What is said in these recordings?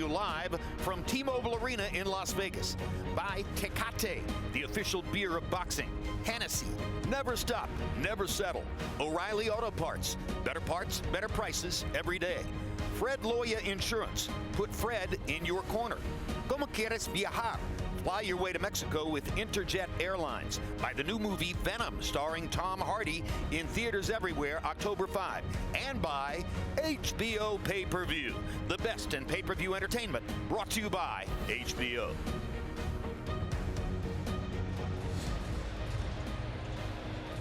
you live from T-Mobile Arena in Las Vegas. Buy Tecate, the official beer of boxing. Hennessy, never stop, never settle. O'Reilly Auto Parts, better prices every day. Fred Loya Insurance, put Fred in your corner. Como quieres viajar? Fly your way to Mexico with Interjet Airlines. By the new movie Venom, starring Tom Hardy, in theaters everywhere, October 5. And by HBO Pay-Per-View, the best in pay-per-view entertainment, brought to you by HBO.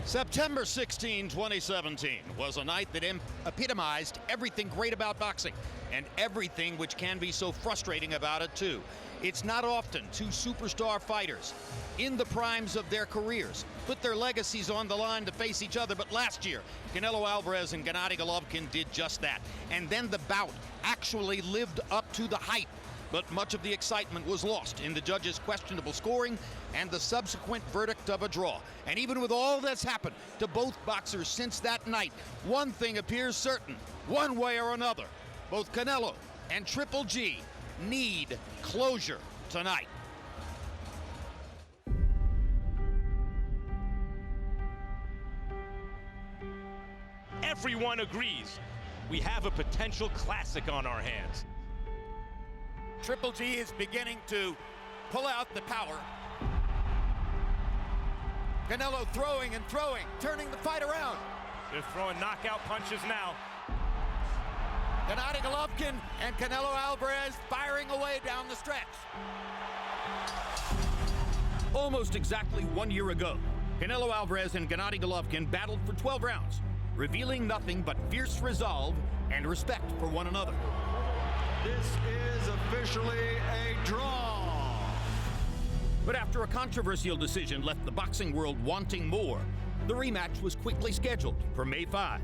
September 16, 2017 was a night that epitomized everything great about boxing and everything which can be so frustrating about it too. It's not often two superstar fighters in the primes of their careers put their legacies on the line to face each other, but last year, Canelo Alvarez and Gennady Golovkin did just that. And then the bout actually lived up to the hype, but much of the excitement was lost in the judges' questionable scoring and the subsequent verdict of a draw. And even with all that's happened to both boxers since that night, one thing appears certain, one way or another, both Canelo and Triple G need closure tonight. Everyone agrees we have a potential classic on our hands. Triple G is beginning to pull out the power. Canelo throwing and throwing, turning the fight around. They're throwing knockout punches now. Gennady Golovkin and Canelo Alvarez firing away down the stretch. Almost exactly 1 year ago, Canelo Alvarez and Gennady Golovkin battled for 12 rounds, revealing nothing but fierce resolve and respect for one another. This is officially a draw. But after a controversial decision left the boxing world wanting more, the rematch was quickly scheduled for May 5.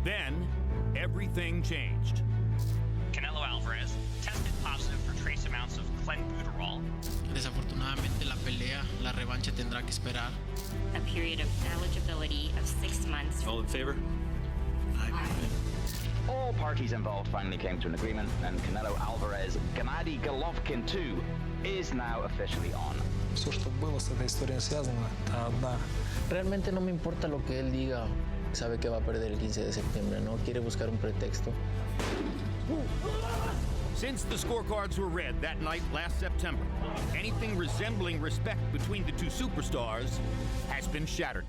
Then, everything changed. Canelo Alvarez tested positive for trace amounts of clenbuterol. Desafortunadamente la pelea, la revancha tendrá que esperar. A period of eligibility of 6 months. All in favor? Aye. All parties involved finally came to an agreement, and Canelo Alvarez, Gennady Golovkin 2, is now officially on. Все, что было с этой историей связано, это одна. Realmente no me importa lo que él diga. Sabe que va a perder el 15 de septiembre, ¿no? Quiere buscar un pretexto. Since the scorecards were read that night last September, anything resembling respect between the two superstars has been shattered.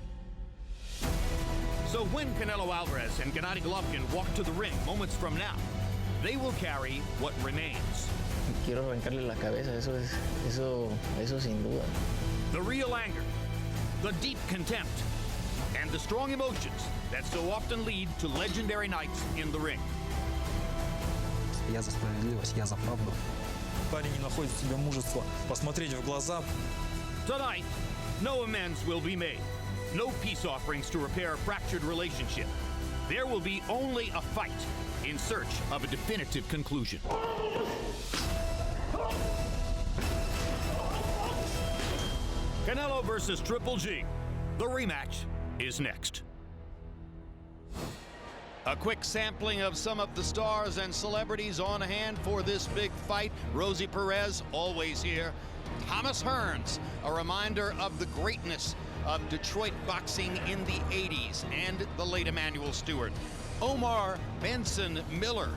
So when Canelo Alvarez and Gennady Golovkin walk to the ring moments from now, they will carry what remains. Quiero arrancarle la cabeza, eso sin duda. The real anger, the deep contempt, and the strong emotions that so often lead to legendary nights in the ring. Я за справедливость, я за правду. Парень не находит в себе мужества посмотреть в глаза. Tonight, no amends will be made. No peace offerings to repair a fractured relationship. There will be only a fight in search of a definitive conclusion. Canelo versus Triple G. The rematch is next. A quick sampling of some of the stars and celebrities on hand for this big fight. Rosie Perez, always here. Thomas Hearns, a reminder of the greatness of Detroit boxing in the 80s, and the late Emanuel Stewart. Omar Benson Miller,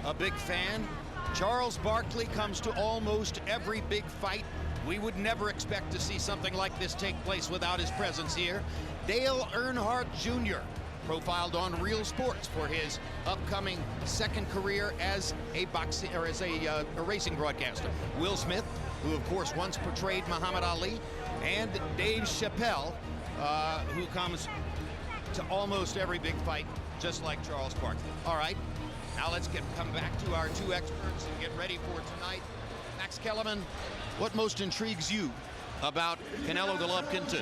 a big fan. Charles Barkley comes to almost every big fight. We would never expect to see something like this take place without his presence here. Dale Earnhardt Jr., profiled on Real Sports for his upcoming second career as a boxing or as a racing broadcaster. Will Smith, who of course once portrayed Muhammad Ali, and Dave Chappelle, who comes to almost every big fight, just like Charles Barkley. All right, now let's come back to our two experts and get ready for tonight. Max Kellerman, what most intrigues you about Canelo Golovkin 2?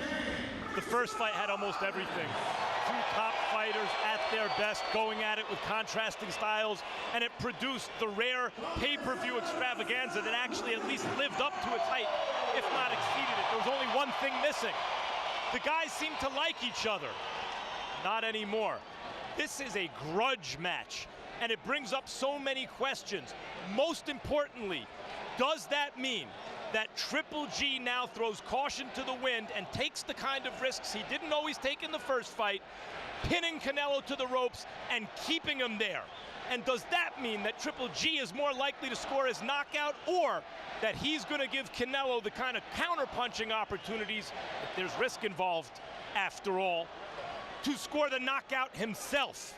The first fight had almost everything. Two top fighters at their best, going at it with contrasting styles, and it produced the rare pay-per-view extravaganza that actually at least lived up to its hype, if not exceeded it. There was only one thing missing. The guys seemed to like each other. Not anymore. This is a grudge match. And it brings up so many questions. Most importantly, does that mean that Triple G now throws caution to the wind and takes the kind of risks he didn't always take in the first fight, pinning Canelo to the ropes and keeping him there? And does that mean that Triple G is more likely to score his knockout, or that he's going to give Canelo the kind of counter-punching opportunities, if there's risk involved after all, to score the knockout himself?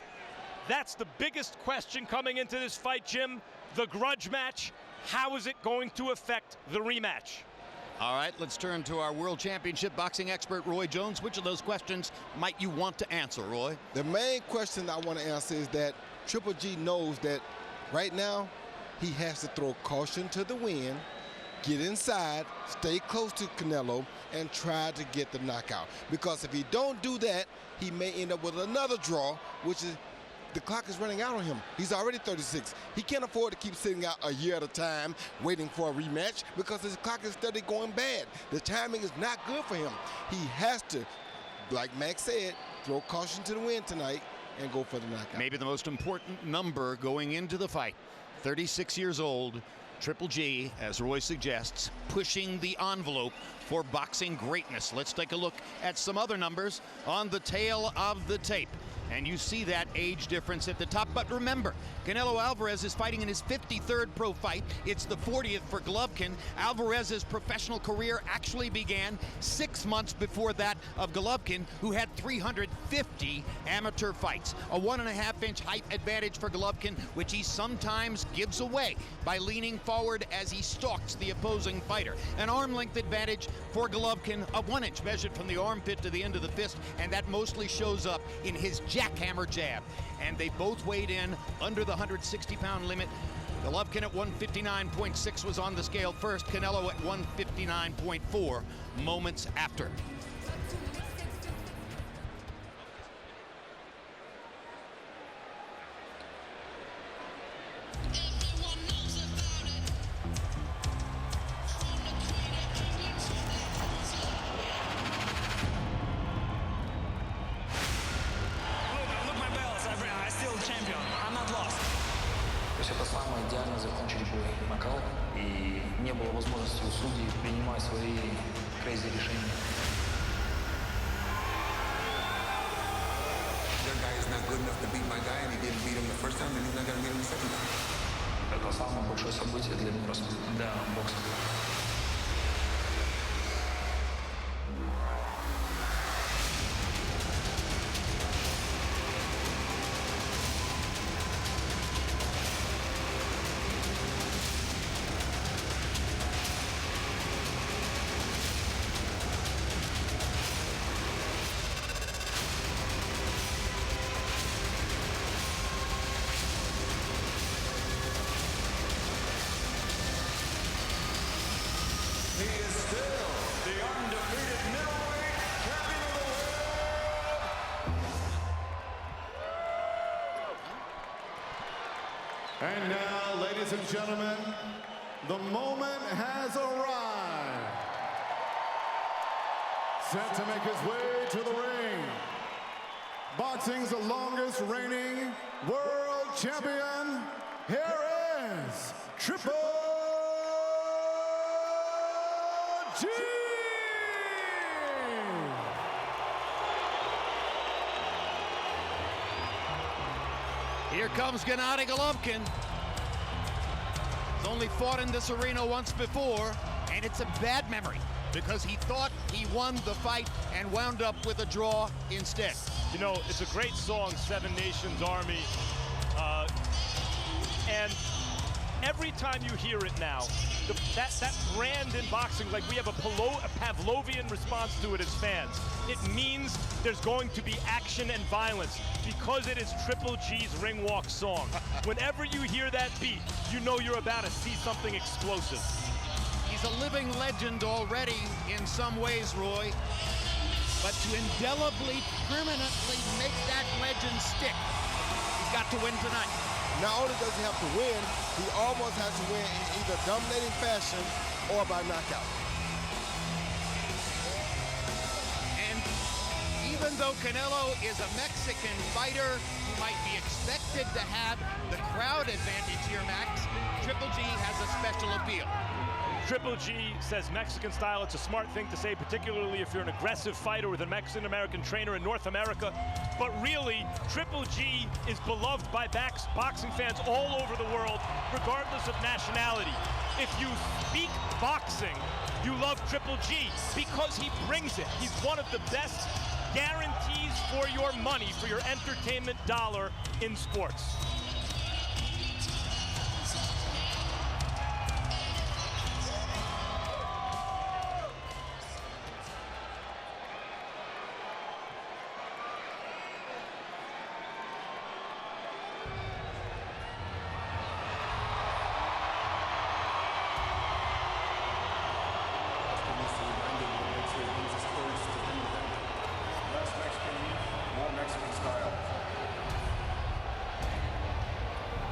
That's the biggest question coming into this fight, Jim. The grudge match, how is it going to affect the rematch? All right, let's turn to our World Championship boxing expert, Roy Jones. Which of those questions might you want to answer, Roy? The main question I want to answer is that Triple G knows that right now he has to throw caution to the wind, get inside, stay close to Canelo, and try to get the knockout. Because if he don't do that, he may end up with another draw, which is the clock is running out on him. He's already 36. He can't afford to keep sitting out a year at a time waiting for a rematch because his clock is steadily going bad. The timing is not good for him. He has to, like Max said, throw caution to the wind tonight and go for the knockout. Maybe the most important number going into the fight. 36 years old, Triple G, as Roy suggests, pushing the envelope for boxing greatness. Let's take a look at some other numbers on the tail of the tape. And you see that age difference at the top. But remember, Canelo Alvarez is fighting in his 53rd pro fight. It's the 40th for Golovkin. Alvarez's professional career actually began 6 months before that of Golovkin, who had 350 amateur fights. A 1.5-inch height advantage for Golovkin, which he sometimes gives away by leaning forward as he stalks the opposing fighter. An arm length advantage for Golovkin of 1 inch, measured from the armpit to the end of the fist, and that mostly shows up in his jackhammer jab. And they both weighed in under the 160-pound limit. Golovkin at 159.6 was on the scale first. Canelo at 159.4 moments after. Это самое идеально закончить бой нокаут, и не было возможности у судей принимать свои крейзи решения. That guy is not good enough to beat my guy, and he didn't beat him the first time, and he's not going to beat him the second time. Это самое большое событие для мира бокса. He is still the undefeated middleweight champion of the world. And now, ladies and gentlemen, the moment has arrived. Set to make his way to the ring, boxing's the longest reigning world champion, here is Triple G! Here comes Gennady Golovkin. He's only fought in this arena once before, and it's a bad memory because he thought he won the fight and wound up with a draw instead. You know, it's a great song, Seven Nations Army, and every time you hear it now, that brand in boxing, like we have a Pavlovian response to it as fans. It means there's going to be action and violence because it is Triple G's ring walk song. Whenever you hear that beat, you know you're about to see something explosive. He's a living legend already in some ways, Roy. But to indelibly, permanently make that legend stick, he's got to win tonight. Not only does he have to win, he almost has to win in either dominating fashion or by knockout. And Even though Canelo is a Mexican fighter who might be expected to have the crowd advantage here, Max, Triple G has a special appeal. Triple G says Mexican style. It's a smart thing to say, particularly if you're an aggressive fighter with a Mexican-American trainer in North America. But really, Triple G is beloved by boxing fans all over the world, regardless of nationality. If you speak boxing, you love Triple G because he brings it. He's one of the best guarantees for your money, for your entertainment dollar in sports.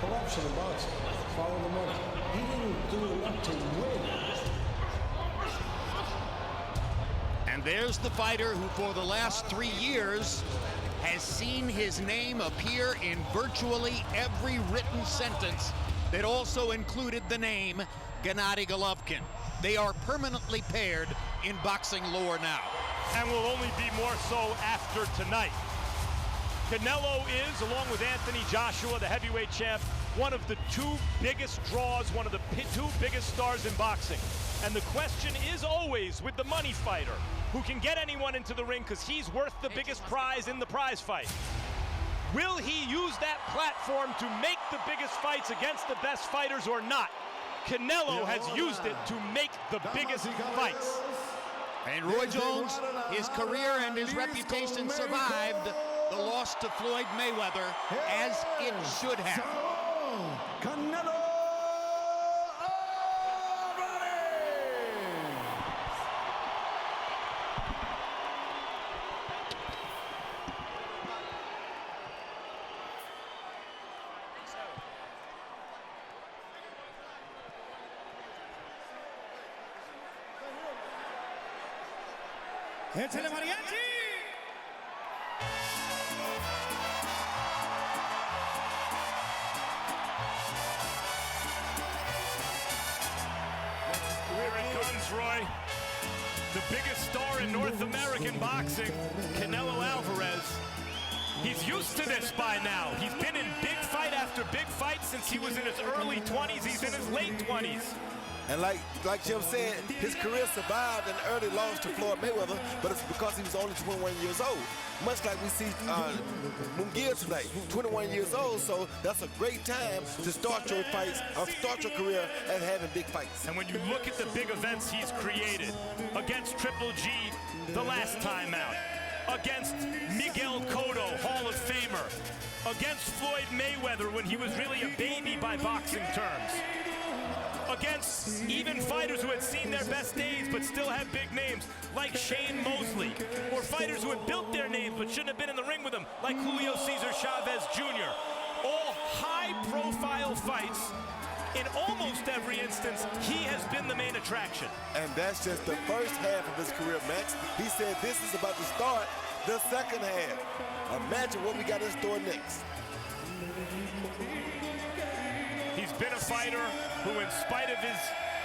Corruption in boxing. Follow the money. He didn't do enough to win. And there's the fighter who for the last 3 years has seen his name appear in virtually every written sentence that also included the name Gennady Golovkin. They are permanently paired in boxing lore now. And will only be more so after tonight. Canelo is, along with Anthony Joshua, the heavyweight champ, one of the 2 biggest draws, one of the 2 biggest stars in boxing. And the question is always with the money fighter, who can get anyone into the ring because he's worth the biggest prize in the prize fight. Will he use that platform to make the biggest fights against the best fighters or not? Canelo has used it to make the biggest fights. And Roy Jones, his career and his reputation survived the loss to Floyd Mayweather, as it should have. Canelo ¡Échale mariachi! Here it comes, Roy. The biggest star in North American boxing, Canelo Alvarez. He's used to this by now. He's been in big fight after big fight since he was in his early 20s. He's in his late 20s. And like Jim said, his career survived an early loss to Floyd Mayweather, but it's because he was only 21 years old. Much like we see Munguia tonight, 21 years old, so that's a great time to start your fights, start your career and having big fights. And when you look at the big events he's created, against Triple G the last time out, against Miguel Cotto, Hall of Famer, against Floyd Mayweather when he was really a baby by boxing terms, against even fighters who had seen their best days but still have big names, like Shane Mosley, or fighters who had built their names but shouldn't have been in the ring with them, like Julio Cesar Chavez Jr. All high-profile fights. In almost every instance, he has been the main attraction. And that's just the first half of his career, Max. He said this is about to start the second half. Imagine what we got in store next. He's been a fighter who, in spite of his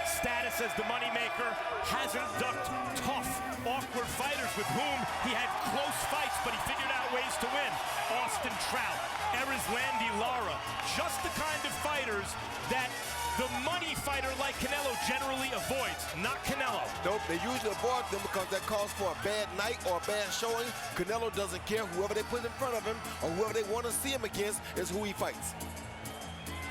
status as the moneymaker, hasn't ducked tough, awkward fighters with whom he had close fights, but he figured out ways to win. Austin Trout, Erislandy Lara, just the kind of fighters that the money fighter like Canelo generally avoids, not Canelo. Nope, they usually avoid them because that calls for a bad night or a bad showing. Canelo doesn't care. Whoever they put in front of him or whoever they want to see him against is who he fights.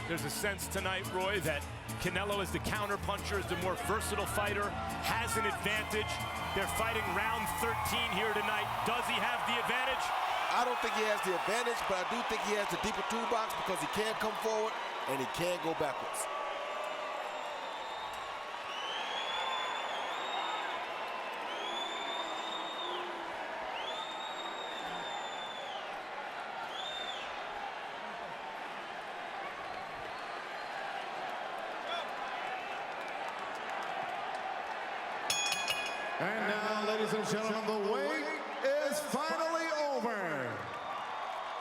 There's a sense tonight, Roy, that Canelo as the counterpuncher, as the more versatile fighter, has an advantage. They're fighting round 13 here tonight. Does he have the advantage? I don't think he has the advantage, but I do think he has the deeper toolbox because he can come forward and he can go backwards. And now, ladies and gentlemen, the weight is finally over.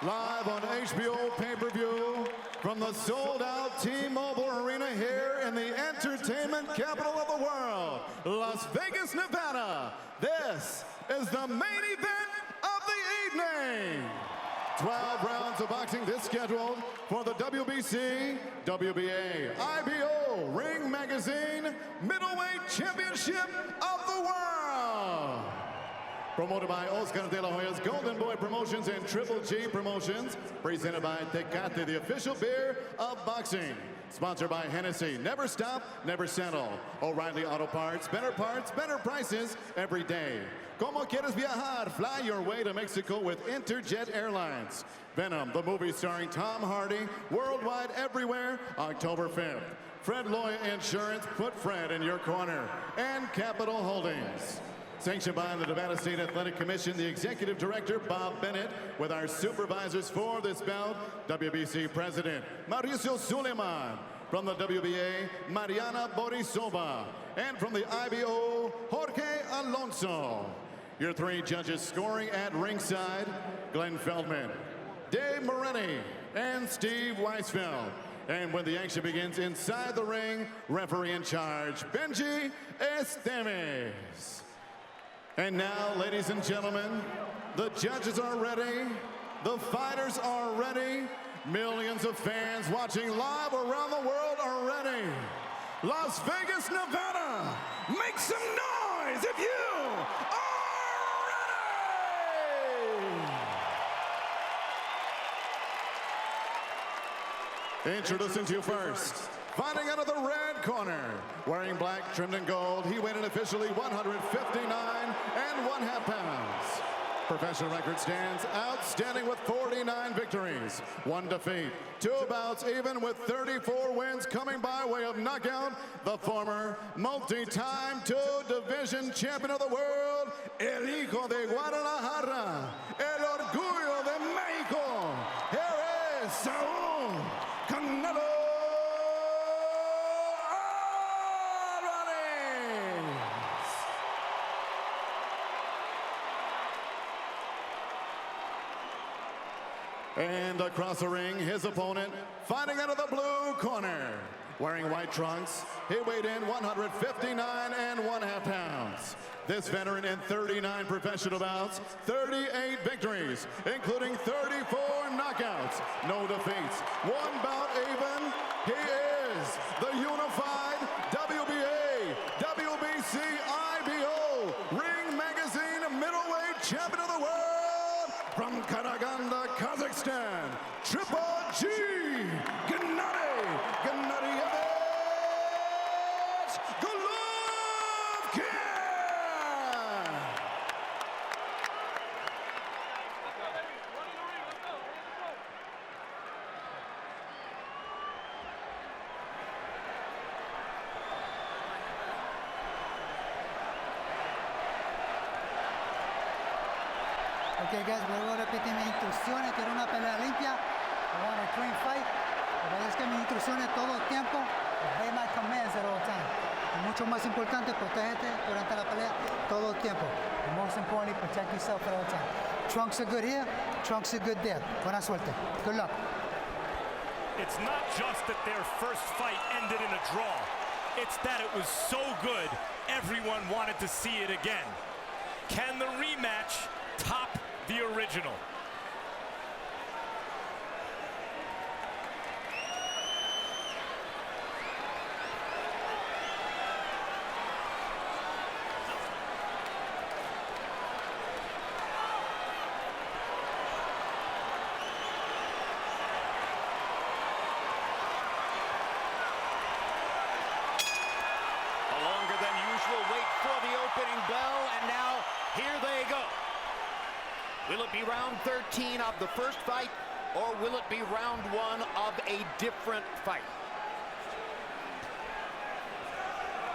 Live on HBO pay-per-view from the sold-out T-Mobile Arena here in the entertainment capital of the world, Las Vegas, Nevada. This is the main event of the evening. 12 rounds of boxing this scheduled for the WBC, WBA, IBO, Ring Magazine, Middleweight Championship of the World. Promoted by Oscar de la Hoya's Golden Boy Promotions and Triple G Promotions. Presented by Tecate, the official beer of boxing. Sponsored by Hennessy. Never stop, never settle. O'Reilly Auto Parts, better prices every day. Como quieres viajar? Fly your way to Mexico with Interjet Airlines. Venom, the movie starring Tom Hardy, worldwide everywhere, October 5th. Fred Loya Insurance, put Fred in your corner. And Capital Holdings. Sanctioned by the Nevada State Athletic Commission, the Executive Director, Bob Bennett, with our supervisors for this bout, WBC President Mauricio Suleiman, from the WBA, Mariana Borisova, and from the IBO, Jorge Alonso. Your three judges scoring at ringside, Glenn Feldman, Dave Moretti, and Steve Weisfeld. And when the action begins inside the ring, referee in charge, Benji Esteves. And now, ladies and gentlemen, the judges are ready, the fighters are ready, millions of fans watching live around the world are ready. Las Vegas, Nevada, make some noise if you are ready! Introducing to you first, fighting out of the red corner, wearing black trimmed in gold, he weighed in officially 159.5 pounds. Professional record stands outstanding with 49 victories, 1 defeat, 2 bouts, even with 34 wins coming by way of knockout. The former multi-time 2-division champion of the world, El Hijo de Guadalajara, El Orgullo de México. Here is Saúl Canelo. And across the ring, his opponent, fighting out of the blue corner, wearing white trunks, he weighed in 159.5 pounds. This veteran in 39 professional bouts, 38 victories, including 34 knockouts, no defeats, 1 bout even. He is the unified WBA, WBC, IBO, Ring Magazine middleweight champion of the world, from Karaganda, Kazakhstan, Triple G, Gennady Golovkin! Okay guys, vuelvo a repetir mis instrucciones, quiero una pelea limpia, I want a clean fight, obedezcan mis instrucciones todo el tiempo, obey my commands at all time. Y mucho más importante, protégete durante la pelea todo el tiempo. And most importantly, protect yourself at all time. Trunks are good here, trunks are good there. Buena suerte. Good luck. It's not just that their first fight ended in a draw. It's that it was so good, everyone wanted to see it again. Can the rematch top the original? A longer than usual wait for the opening bell, and now here they go. Will it be round 13 of the first fight, or will it be round 1 of a different fight?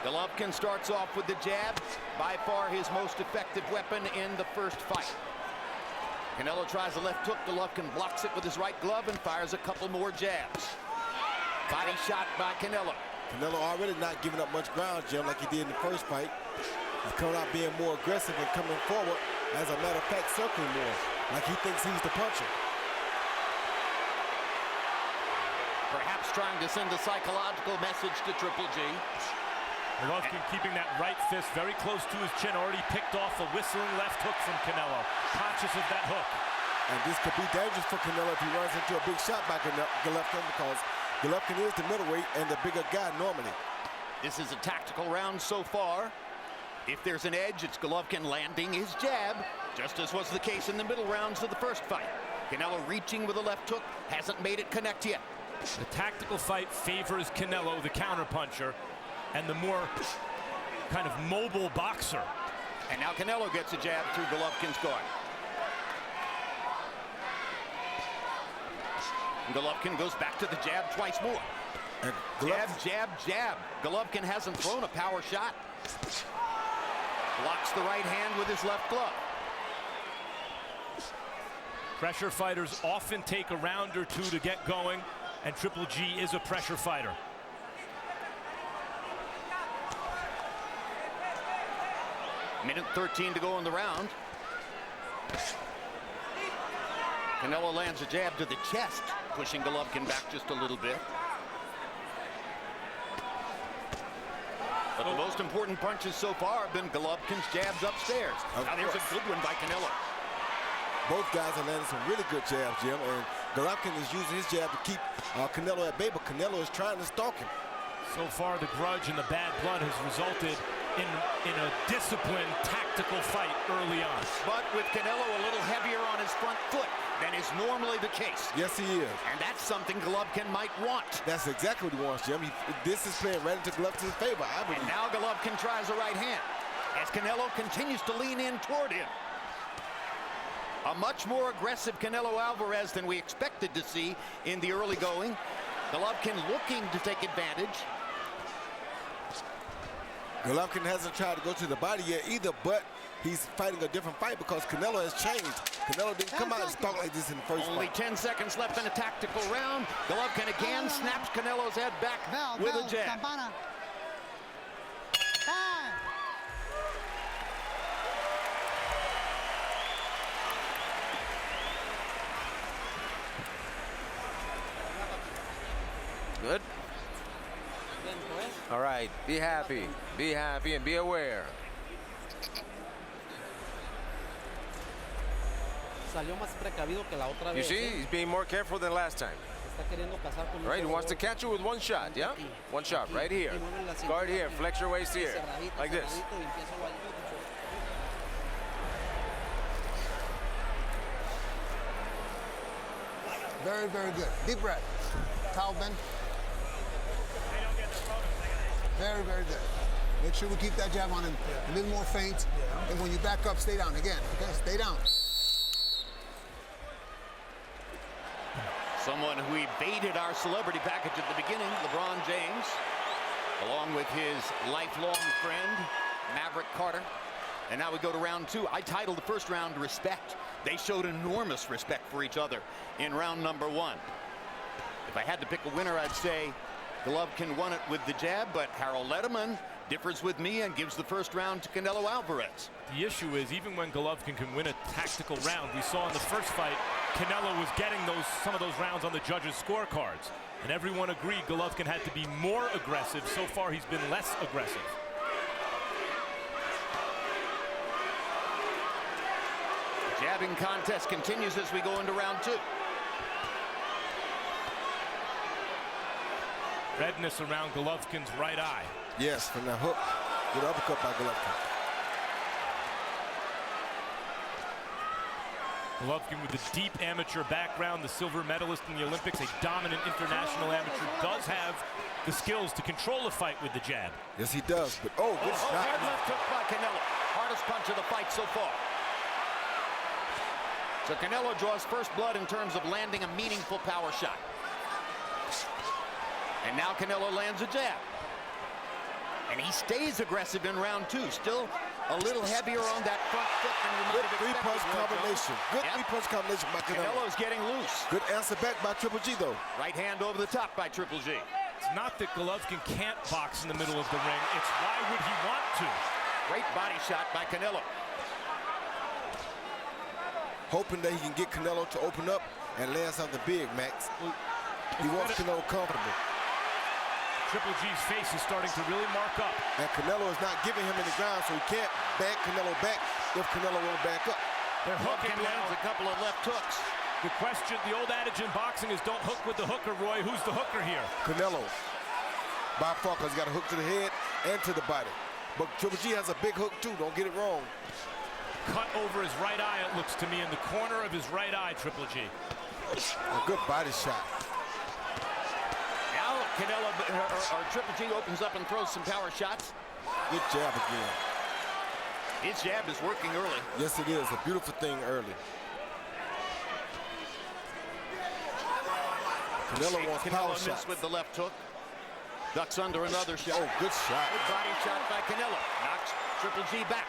Golovkin starts off with the jab, by far his most effective weapon in the first fight. Canelo tries a left hook, Golovkin blocks it with his right glove and fires a couple more jabs. Body shot by Canelo. Canelo already not giving up much ground, Jim, like he did in the first fight. He's coming out being more aggressive and coming forward as a matter of fact, circling more, like he thinks he's the puncher. Perhaps trying to send a psychological message to Triple G. Golovkin keeping that right fist very close to his chin, already picked off a whistling left hook from Canelo. Conscious of that hook. And this could be dangerous for Canelo if he runs into a big shot by Golovkin, because Golovkin is the middleweight and the bigger guy normally. This is a tactical round so far. If there's an edge, it's Golovkin landing his jab, just as was the case in the middle rounds of the first fight. Canelo reaching with a left hook, hasn't made it connect yet. The tactical fight favors Canelo, the counterpuncher, and the more kind of mobile boxer. And now Canelo gets a jab through Golovkin's guard. And Golovkin goes back to the jab twice more. Jab, jab, jab. Golovkin hasn't thrown a power shot. Blocks the right hand with his left glove. Pressure fighters often take a round or two to get going, and Triple G is a pressure fighter. Minute 13 to go in the round. Canelo lands a jab to the chest, pushing Golovkin back just a little bit. But the most important punches so far have been Golovkin's jabs upstairs. Now there's a good one by Canelo. Both guys are landing some really good jabs, Jim, and Golovkin is using his jab to keep Canelo at bay, but Canelo is trying to stalk him. So far, the grudge and the bad blood has resulted in a disciplined, tactical fight early on. But with Canelo a little heavier on his front foot than is normally the case. Yes, he is. And that's something Golovkin might want. That's exactly what he wants, Jim. This is playing right into Golovkin's favor, I believe. And now Golovkin tries a right hand as Canelo continues to lean in toward him. A much more aggressive Canelo Alvarez than we expected to see in the early going. Golovkin looking to take advantage. Golovkin hasn't tried to go to the body yet either, but he's fighting a different fight because Canelo has changed. Canelo didn't come out and stalk like this in the first Only fight. 10 seconds left in a tactical round. Golovkin again snaps Canelo's head back with a jab. Campana. Good. All right, be happy, and be aware. You see, he's being more careful than last time. All right, he wants to catch you with one shot, yeah? One shot right here. Guard here, flex your waist here, like this. Very, very good. Deep breath. Calvin. Very, very good. Make sure we keep that jab on him. A little more faint. And when you back up, stay down again. Okay, stay down. Someone who evaded our celebrity package at the beginning, LeBron James, along with his lifelong friend, Maverick Carter. And now we go to round two. I titled the first round Respect. They showed enormous respect for each other in round number one. If I had to pick a winner, I'd say Golovkin won it with the jab, but Harold Letterman differs with me and gives the first round to Canelo Alvarez. The issue is, even when Golovkin can win a tactical round, we saw in the first fight, Canelo was getting some of those rounds on the judges' scorecards. And everyone agreed Golovkin had to be more aggressive. So far, he's been less aggressive. The jabbing contest continues as we go into round two. Redness around Golovkin's right eye. Yes, from that hook. Good uppercut by Golovkin. Golovkin with a deep amateur background, the silver medalist in the Olympics, a dominant international amateur, does have the skills to control a fight with the jab. Yes, he does, but good shot. Hard left hook by Canelo. Hardest punch of the fight so far. So Canelo draws first blood in terms of landing a meaningful power shot. And now Canelo lands a jab. And he stays aggressive in round two. Still a little heavier on that front foot than we might have expected. Good three-punch combination. Good three-punch combination by Canelo. Canelo's getting loose. Good answer back by Triple G, though. Right hand over the top by Triple G. It's not that Golovkin can't box in the middle of the ring. It's why would he want to? Great body shot by Canelo. hoping that he can get Canelo to open up and land something big, Max. He wants Canelo comfortable. Triple G's face is starting to really mark up. And Canelo is not giving him any ground, so he can't back Canelo back if Canelo won't back up. They're hooking lands a couple of left hooks. The question, the old adage in boxing is don't hook with the hooker, Roy. Who's the hooker here? Canelo. By far, because he's got a hook to the head and to the body. But Triple G has a big hook, too. Don't get it wrong. Cut over his right eye, it looks to me, in the corner of his right eye, Triple G. A good body shot. Now Canelo, or Triple G opens up and throws some power shots. Good jab again. His jab is working early. Yes, it is. A beautiful thing early. Canelo wants power shots. With the left hook. Ducks under another shot. Oh, good shot. Good body shot by Canelo. Knocks Triple G back.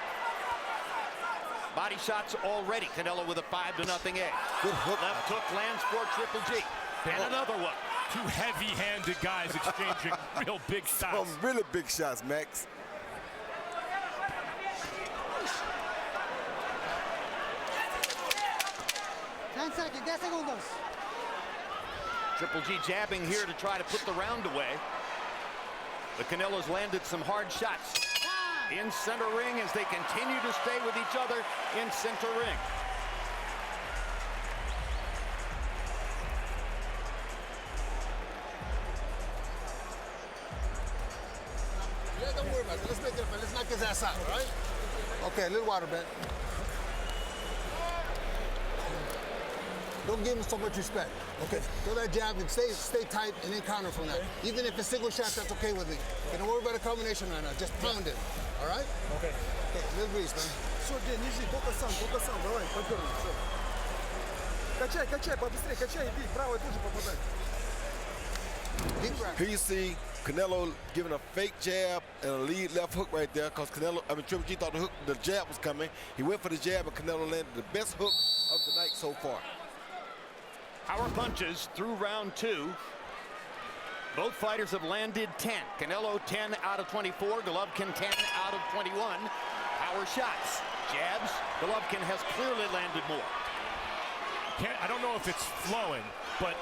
Body shots already. Canelo with a 5-0 edge. Good hook. Left hook lands for Triple G. And another one. Two heavy-handed guys exchanging real big shots. Some really big shots, Max. Triple G jabbing here to try to put the round away. The Canelo's landed some hard shots in center ring as they continue to stay with each other in center ring. Yeah, don't worry about it. Let's make it, let's knock his ass out, all right? Okay, a little water, Ben. Don't give him so much respect. Okay, throw that jab and stay tight and then counter from that. Even if it's single shots, that's okay with me. Okay, don't worry about the combination right now. Just pound it. All right? Okay. Okay, little breeze, man. Все, Дэн, ниже, только сам, давай, поддерживай, все. Качай, побыстрее, качай и бей, правой тоже попадай. Here you see Canelo giving a fake jab and a lead left hook right there because Triple G thought the jab was coming. He went for the jab and Canelo landed the best hook of the night so far. Power punches through round 2. Both fighters have landed 10. Canelo 10 out of 24. Golovkin 10 out of 21. Power shots. Jabs. Golovkin has clearly landed more. I don't know if it's flowing, but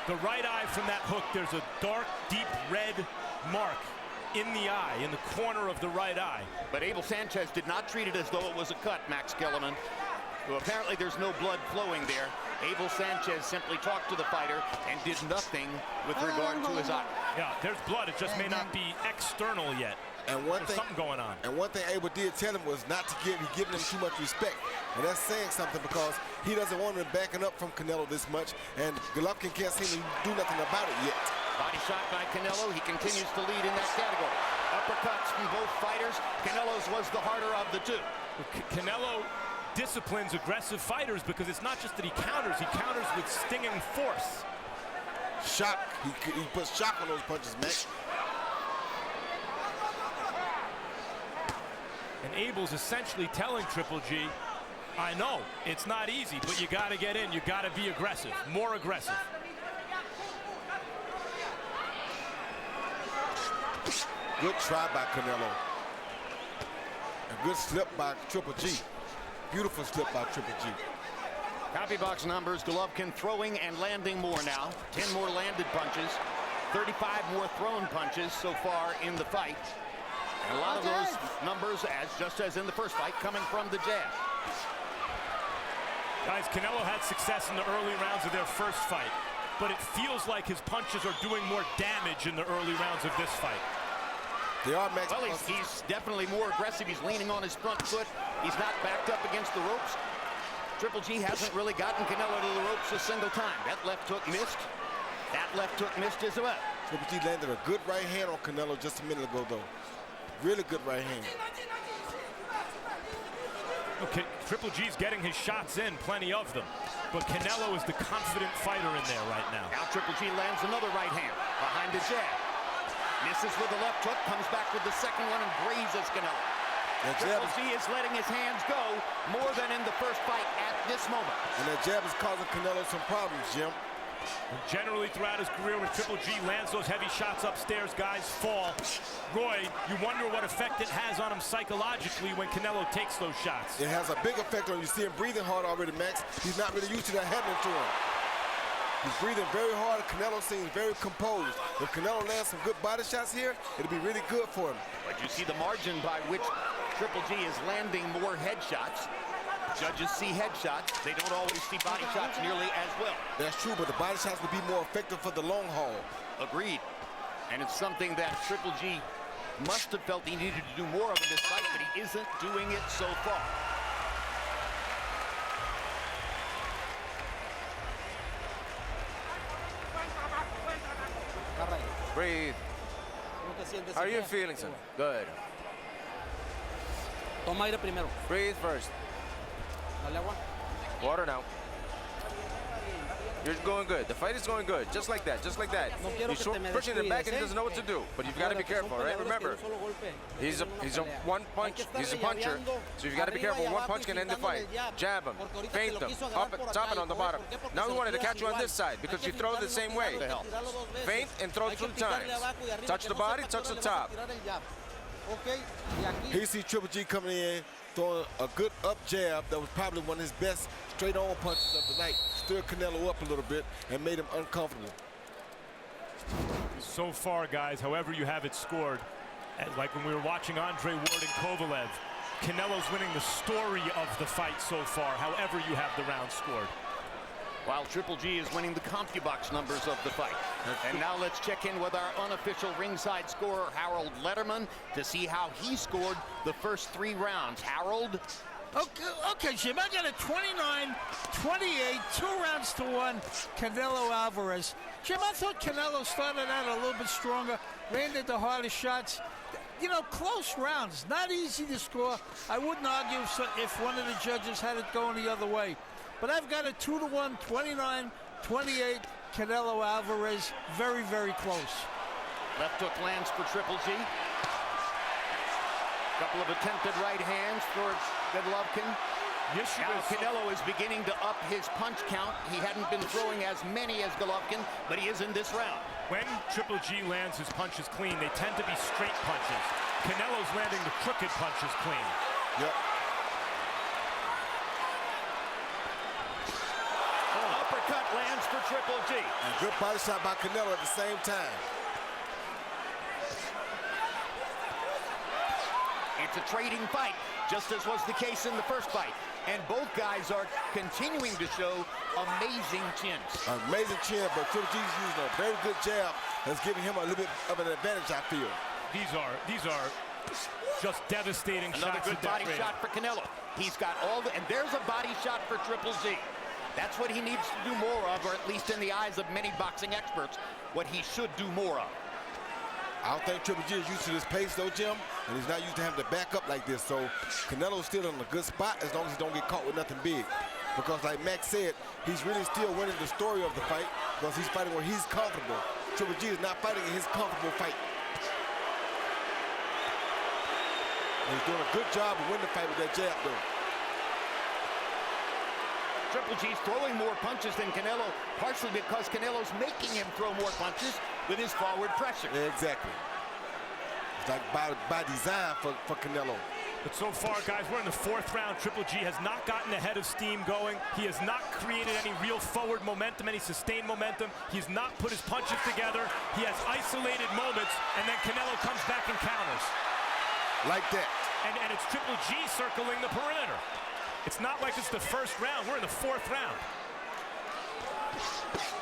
the right eye from that hook, there's a dark, deep red mark in the eye, in the corner of the right eye. But Abel Sanchez did not treat it as though it was a cut, Max Kellerman. So apparently there's no blood flowing there. Abel Sanchez simply talked to the fighter and did nothing with regard to his eye. Yeah, there's blood. It just may not be external yet. And one There's something going on. And one thing Abel did tell him was not to give him too much respect. And that's saying something because he doesn't want him backing up from Canelo this much. And Golovkin can't seem to do nothing about it yet. Body shot by Canelo. He continues to lead in that category. Uppercuts from both fighters. Canelo's was the harder of the two. Canelo disciplines aggressive fighters because it's not just that he counters with stinging force. Shock. He puts shock on those punches, man. And Abel's essentially telling Triple G, I know, it's not easy, but you got to get in. You got to be aggressive, more aggressive. Good try by Canelo. A good slip by Triple G. Beautiful slip by Triple G. Copy box numbers, Golovkin throwing and landing more now. 10 more landed punches, 35 more thrown punches so far in the fight. And a lot of those numbers, just as in the first fight, coming from the jab. Guys, Canelo had success in the early rounds of their first fight, but it feels like his punches are doing more damage in the early rounds of this fight. They are, Max. Well, he's definitely more aggressive. He's leaning on his front foot. He's not backed up against the ropes. Triple G hasn't really gotten Canelo to the ropes a single time. That left hook missed. That left hook missed as well. Triple G landed a good right hand on Canelo just a minute ago, though. Really good right hand. Okay, Triple G's getting his shots in, plenty of them. But Canelo is the confident fighter in there right now. Now Triple G lands another right hand behind the jab. Misses with the left hook, comes back with the second one and grazes Canelo. Triple G is letting his hands go more than in the first fight at this moment. And that jab is causing Canelo some problems, Jim. And generally throughout his career, when Triple G lands those heavy shots upstairs, guys fall. Roy, you wonder what effect it has on him psychologically when Canelo takes those shots. It has a big effect on him. You see him breathing hard already, Max. He's not really used to that happening to him. He's breathing very hard. Canelo seems very composed. If Canelo lands some good body shots here, it'll be really good for him. But you see the margin by which Triple G is landing more headshots. Judges see headshots. They don't always see body shots nearly as well. That's true, but the body shots will be more effective for the long haul. Agreed. And it's something that Triple G must have felt he needed to do more of in this fight, but he isn't doing it so far. Breathe. How are you feeling, son? Good. Toma aire primero. Breathe first. Dale agua. Water now. You're going good. The fight is going good. Just like that. Just like that. He's pushing it back and he doesn't know what to do. But you've got to be careful, right? Remember, he's a one punch. He's a puncher. So you've got to be careful. One punch can end the fight. Jab him. Feint him. Top it on the bottom. Now we wanted to catch you on this side because you throw the same way. Feint and throw 2 times. Touch the body, touch the top. He see Triple G coming in, throwing a good up jab that was probably one of his best straight-on punches of the night. Stirred Canelo up a little bit and made him uncomfortable. So far, guys, however you have it scored, like when we were watching Andre Ward and Kovalev, Canelo's winning the story of the fight so far, however you have the round scored. While Triple G is winning the CompuBox numbers of the fight. And now let's check in with our unofficial ringside scorer, Harold Letterman, to see how he scored the first 3 rounds. Harold? Okay, Jim, I got a 29-28, 2 rounds to 1, Canelo Alvarez. Jim, I thought Canelo started out a little bit stronger, landed the hardest shots. You know, close rounds, not easy to score. I wouldn't argue if one of the judges had it going the other way. But I've got a 2-1, 29-28, Canelo Alvarez, very, very close. Left hook lands for Triple G. Couple of attempted right hands for Golovkin. Yes, now Canelo is beginning to up his punch count. He hadn't been throwing as many as Golovkin, but he is in this round. When Triple G lands his punches clean, they tend to be straight punches. Canelo's landing the crooked punches clean. Yep. Uppercut lands for Triple G. And good body shot by Canelo at the same time. It's a trading fight, just as was the case in the first fight. And both guys are continuing to show amazing chins. Amazing chin, but Triple G's using a very good jab that's giving him a little bit of an advantage, I feel. These are just devastating shots. Another good body shot for Canelo. He's got all the, and there's a body shot for Triple G. That's what he needs to do more of, or at least in the eyes of many boxing experts, what he should do more of. I don't think Triple G is used to this pace, though, Jim, and he's not used to having to back up like this. So Canelo's still in a good spot as long as he don't get caught with nothing big. Because like Max said, he's really still winning the story of the fight because he's fighting where he's comfortable. Triple G is not fighting in his comfortable fight. And he's doing a good job of winning the fight with that jab, though. Triple G's throwing more punches than Canelo, partially because Canelo's making him throw more punches with his forward pressure. Exactly. It's like by design for Canelo. But so far, guys, we're in the 4th round. Triple G has not gotten ahead of steam going. He has not created any real forward momentum, any sustained momentum. He's not put his punches together. He has isolated moments, and then Canelo comes back and counters. Like that. And it's Triple G circling the perimeter. It's not like it's the 1st round. We're in the 4th round.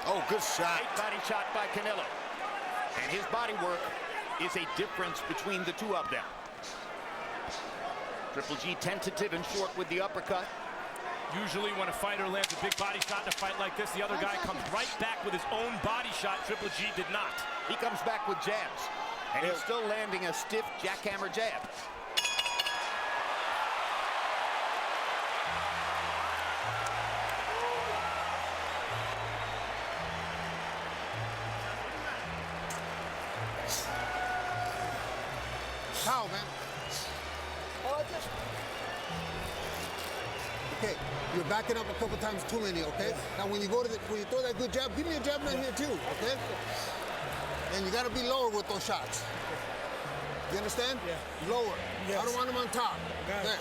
Oh, good shot. Great body shot by Canelo. And his body work is a difference between the two of them. Triple G tentative and short with the uppercut. Usually when a fighter lands a big body shot in a fight like this, the other guy comes right back with his own body shot. Triple G did not. He comes back with jabs. And he's still landing a stiff jackhammer jab. How, man? Okay, you're backing up a couple times too many, okay? Now when you throw that good jab, give me a jab right here too, okay? And you gotta be lower with those shots. You understand? Yeah. Lower. Yes. I don't want him on top. Got it. There.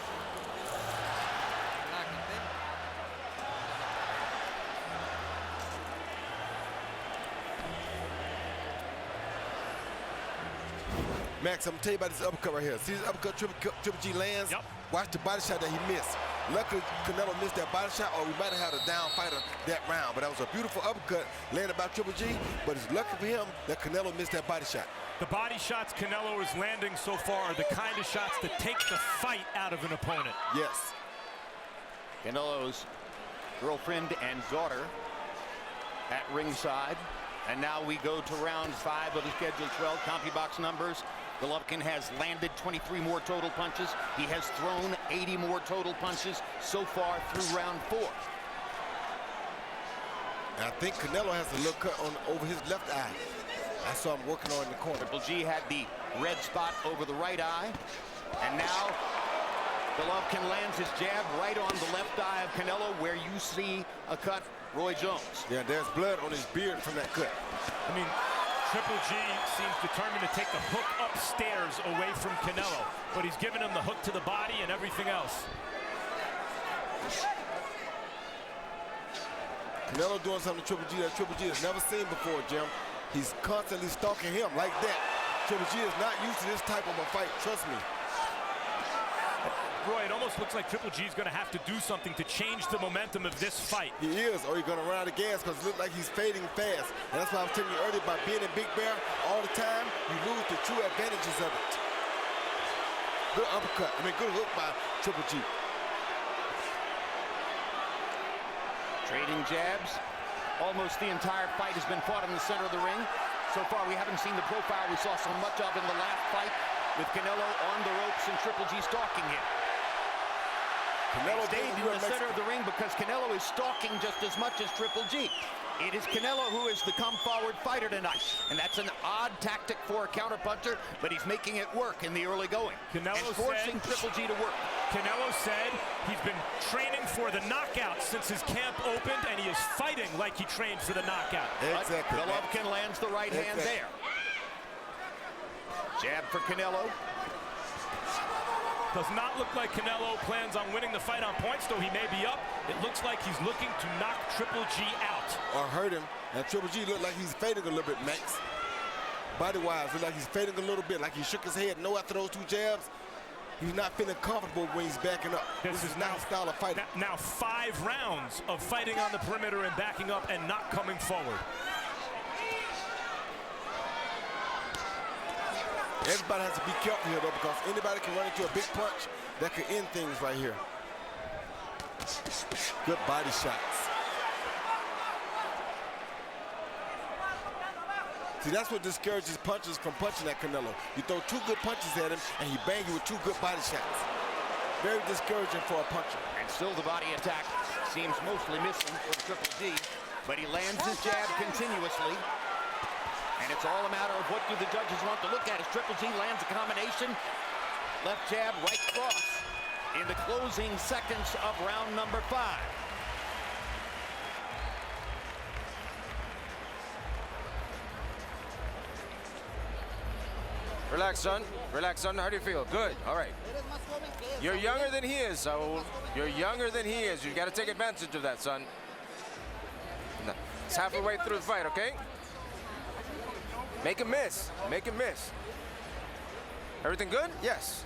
Max, I'm gonna tell you about this uppercut right here. See this uppercut Triple G lands? Yep. Watch the body shot that he missed. Luckily, Canelo missed that body shot, or we might have had a down fighter that round. But that was a beautiful uppercut landed by Triple G, but it's lucky for him that Canelo missed that body shot. The body shots Canelo is landing so far are the kind of shots that take the fight out of an opponent. Yes. Canelo's girlfriend and daughter at ringside. And now we go to round 5 of the scheduled 12 CompuBox numbers. Golovkin has landed 23 more total punches. He has thrown 80 more total punches so far through round 4. And I think Canelo has a little cut over his left eye. I saw him working on in the corner. Triple G had the red spot over the right eye. And now Golovkin lands his jab right on the left eye of Canelo, where you see a cut. Roy Jones. Yeah, there's blood on his beard from that cut. I mean, Triple G seems determined to take the hook upstairs away from Canelo, but he's given him the hook to the body and everything else. Canelo doing something to Triple G that Triple G has never seen before, Jim. He's constantly stalking him like that. Triple G is not used to this type of a fight, trust me. Roy, it almost looks like Triple G is going to have to do something to change the momentum of this fight. He is, or he's going to run out of gas, because it looks like he's fading fast. And that's why I was telling you earlier about being in Big Bear all the time, you lose the true advantages of it. Good uppercut. Good hook by Triple G. Trading jabs. Almost the entire fight has been fought in the center of the ring. So far, we haven't seen the profile we saw so much of in the last fight, with Canelo on the ropes and Triple G stalking him. Canelo stayed in the center of the ring because Canelo is stalking just as much as Triple G. It is Canelo who is the come-forward fighter tonight, and that's an odd tactic for a counterpuncher, but he's making it work in the early going. Canelo and forcing Triple G to work. Canelo said he's been training for the knockout since his camp opened, and he is fighting like he trained for the knockout. Exactly. Golovkin lands the right hand there. Jab for Canelo. Does not look like Canelo plans on winning the fight on points, though he may be up. It looks like he's looking to knock Triple G out. Or hurt him. And Triple G looked like he's fading a little bit, Max. Body-wise, looked like he's fading a little bit, like he shook his head no after those 2 jabs. He's not feeling comfortable when he's backing up. This is not his style of fighting. Now 5 rounds of fighting on the perimeter and backing up and not coming forward. Everybody has to be careful here, though, because anybody can run into a big punch that could end things right here. Good body shots. See, that's what discourages punchers from punching at Canelo. You throw 2 good punches at him, and he bang you with 2 good body shots. Very discouraging for a puncher. And still the body attack seems mostly missing from Triple G, but he lands his jab continuously. And it's all a matter of what do the judges want to look at as Triple G lands a combination. Left jab, right cross in the closing seconds of round number 5. Relax, son. Relax, son. How do you feel? Good. All right. You're younger than he is, Saul. You're younger than he is. You've got to take advantage of that, son. No. It's halfway through the fight, okay? Make him miss. Make him miss. Everything good? Yes.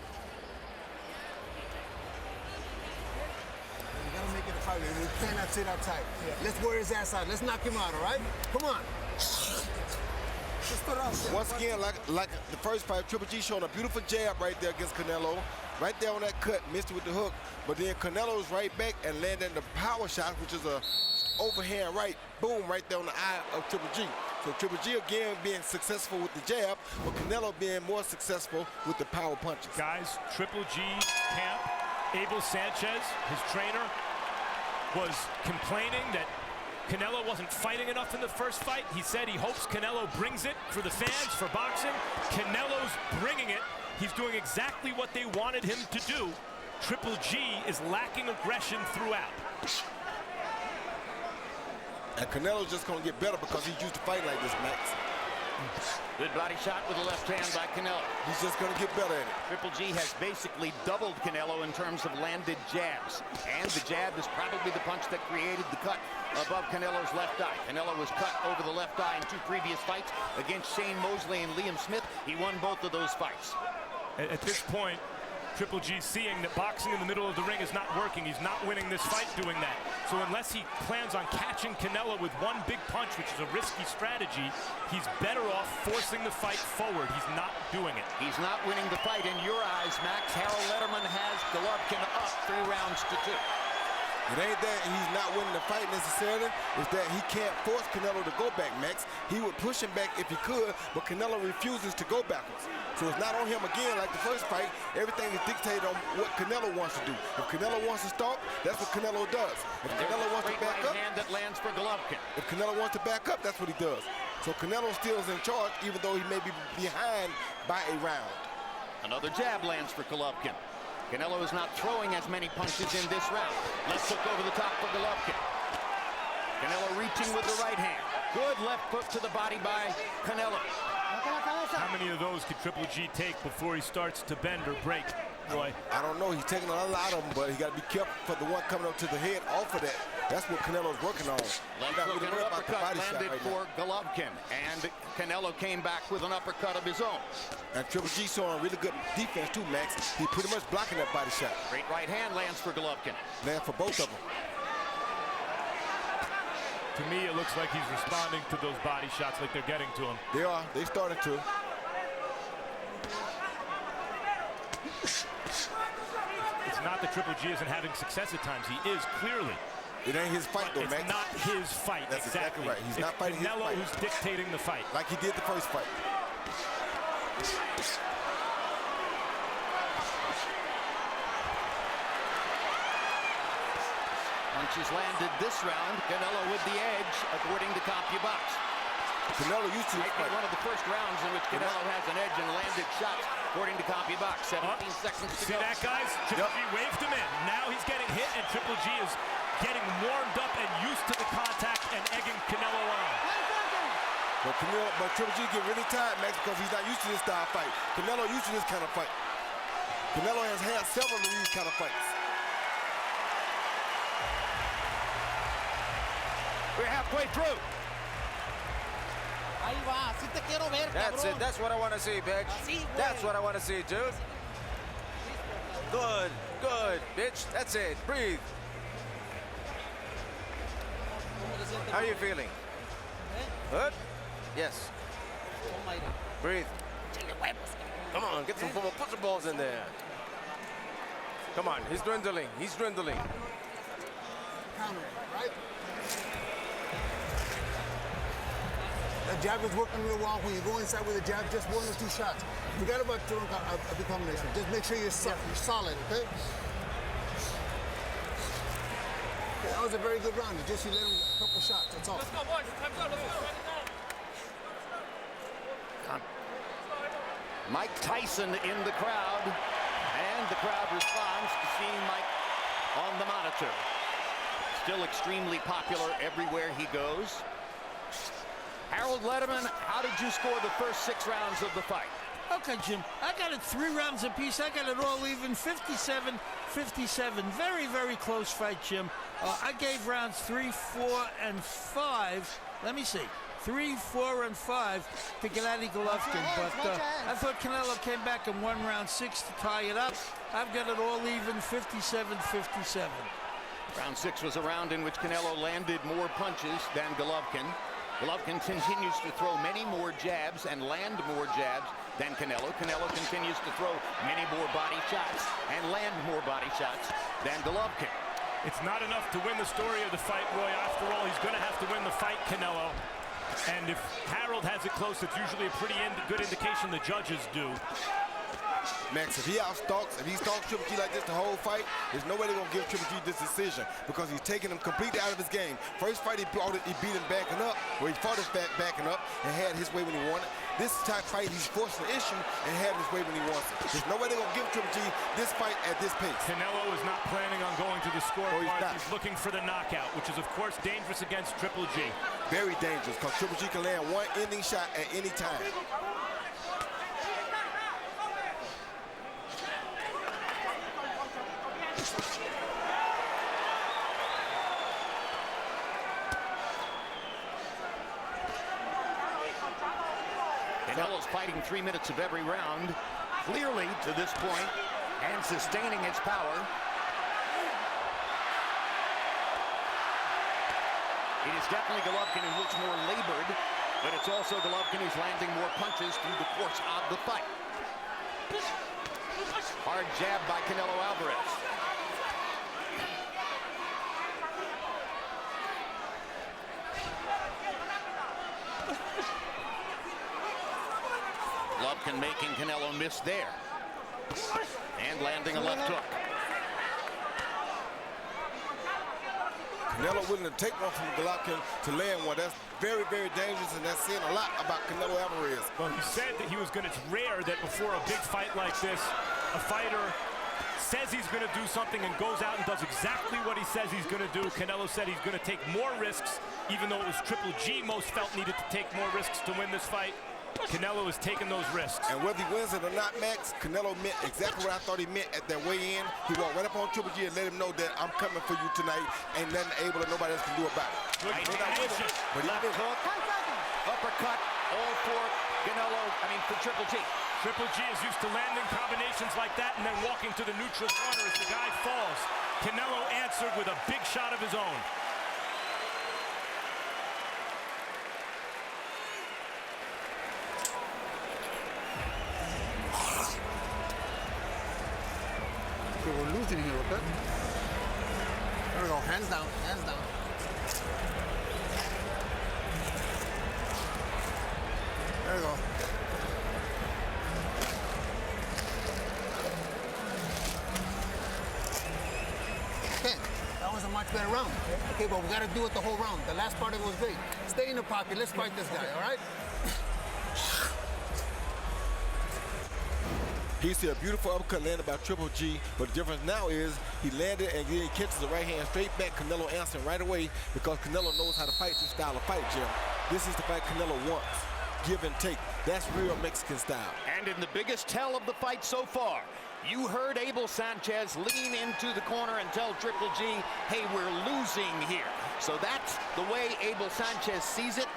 You gotta make it a fight. You cannot sit outside. Yeah. Let's wear his ass out. Let's knock him out, all right? Come on. Once again, like the first fight, Triple G showing a beautiful jab right there against Canelo. Right there on that cut, missed it with the hook. But then Canelo's right back and landing the power shot, which is a overhand right, boom, right there on the eye of Triple G. So Triple G again being successful with the jab, but Canelo being more successful with the power punches. Guys, Triple G camp, Abel Sanchez, his trainer, was complaining that Canelo wasn't fighting enough in the first fight. He said he hopes Canelo brings it for the fans, for boxing. Canelo's bringing it. He's doing exactly what they wanted him to do. Triple G is lacking aggression throughout. And Canelo's just going to get better because he's used to fighting like this, Max. Good body shot with the left hand by Canelo. He's just going to get better at it. Triple G has basically doubled Canelo in terms of landed jabs. And the jab is probably the punch that created the cut above Canelo's left eye. Canelo was cut over the left eye in 2 previous fights against Shane Mosley and Liam Smith. He won both of those fights. At this point, Triple G seeing that boxing in the middle of the ring is not working. He's not winning this fight doing that. So unless he plans on catching Canelo with one big punch, which is a risky strategy, he's better off forcing the fight forward. He's not doing it. He's not winning the fight in your eyes, Max. Harold Lederman has Golovkin up 3 rounds to 2. It ain't that he's not winning the fight necessarily. It's that he can't force Canelo to go back, Max. He would push him back if he could, but Canelo refuses to go backwards. So it's not on him again like the first fight. Everything is dictated on what Canelo wants to do. If Canelo wants to stalk, that's what Canelo does. If Canelo wants to back up, hand that lands for Golovkin. If Canelo wants to back up, that's what he does. So Canelo still is in charge, even though he may be behind by a round. Another jab lands for Golovkin. Canelo is not throwing as many punches in this round. Left hook over the top for Golovkin. Canelo reaching with the right hand. Good left hook to the body by Canelo. How many of those could Triple G take before he starts to bend or break, Roy? I don't know. He's taking a lot of them, but he got to be careful for the one coming up to the head off of that. That's what Canelo's working on. Left hook and uppercut landed for Golovkin, and Canelo came back with an uppercut of his own. And Triple G showing really good defense too, Max. He pretty much blocking that body shot. Great right hand lands for Golovkin. Land for both of them. To me, it looks like he's responding to those body shots like they're getting to him. They are. They started to. It's not that Triple G isn't having success at times. He is clearly. It ain't his fight, though, Max. It's not his fight. That's exactly right. He's not fighting his fight. Canelo who's dictating the fight. Like he did the first fight. Punches landed this round. Canelo with the edge, according to CompuBox. Canelo used to might be one of the first rounds in which Canelo has an edge and landed shots, according to CompuBox. 17 seconds to See go. that, guys? Triple G waved him in. Now he's getting hit, and Triple G is getting warmed up and used to the contact and egging Canelo on. But Triple G get really tired, Max, because he's not used to this style fight. Canelo used to this kind of fight. Canelo has had several of these kind of fights. We're halfway through. Ahí va, así te quiero ver, That's cabrón. it. That's what I want to see, bitch. Así, güey. That's what I want to see, dude. Good, good, bitch. That's it. Breathe. How are you feeling? Good? Yes. Breathe. Come on, get some football. Put some balls in there. Come on, he's dwindling. He's dwindling. Counter, right? The jab is working real well. When you go inside with a jab, just 1 or 2 shots. Forget about throwing a big combination. Just make sure you're solid, okay? Okay, that was a very good round. Just you let him a couple shots, that's all. Let's go, boys. Time's up. Let's go. Mike Tyson in the crowd, and the crowd responds to seeing Mike on the monitor. Still extremely popular everywhere he goes. Harold Lederman, how did you score the first 6 rounds of the fight? Okay, Jim, I got it 3 rounds apiece. I got it all even, 57-57. Very, very close fight, Jim. I gave rounds 3, 4, and 5. Let me see. 3, 4, and 5 to Gennady Golovkin. But I thought Canelo came back and won round 6 to tie it up. I've got it all even, 57-57. Round 6 was a round in which Canelo landed more punches than Golovkin. Golovkin continues to throw many more jabs and land more jabs than Canelo. Canelo continues to throw many more body shots and land more body shots than Golovkin. It's not enough to win the story of the fight, Roy. After all, he's going to have to win the fight, Canelo. And if Harold has it close, it's usually a pretty good indication the judges do. Max, if he outstalks, if he stalks Triple G like this the whole fight, there's no way they're going to give Triple G this decision because he's taking him completely out of his game. First fight, he beat him backing up, where he fought his backing up and had his way when he wanted. this type of fight, he's forcing the issue and having his way when he wants it. There's no way they're going to give Triple G this fight at this pace. Canelo is not planning on going to the scoreboard. He's looking for the knockout, which is, of course, dangerous against Triple G. Very dangerous, because Triple G can land one ending shot at any time. Canelo's fighting 3 minutes of every round, clearly to this point, and sustaining its power. It is definitely Golovkin who looks more labored, but it's also Golovkin who's landing more punches through the course of the fight. Hard jab by Canelo Alvarez. Golovkin making Canelo miss there. And landing a left hook. Canelo willing to take one from Golovkin to land one. That's very, very dangerous, and that's saying a lot about Canelo Alvarez. Well, he said that it's rare that before a big fight like this, a fighter says he's going to do something and goes out and does exactly what he says he's going to do. Canelo said he's going to take more risks, even though it was Triple G most felt needed to take more risks to win this fight. Canelo is taking those risks. And whether he wins it or not, Max, Canelo meant exactly what I thought he meant at that weigh-in. He walked right up on Triple G and let him know that I'm coming for you tonight. Ain't nothing able that nobody else can do about it. Right, but left hook, uppercut, all for Canelo, for Triple G. Triple G is used to landing combinations like that and then walking to the neutral corner as the guy falls. Canelo answered with a big shot of his own. We're losing here, okay? There we go, hands down, hands down. There we go. Okay, that was a much better round. Okay, but we got to do it the whole round. The last part of it was great. Stay in the pocket, let's fight this guy, all right? He see a beautiful uppercut landed by Triple G, but the difference now is he landed and then he catches the right hand straight back. Canelo answering right away because Canelo knows how to fight this style of fight, Jim. This is the fight Canelo wants. Give and take. That's real Mexican style. And in the biggest tell of the fight so far, you heard Abel Sanchez lean into the corner and tell Triple G, hey, we're losing here. So that's the way Abel Sanchez sees it,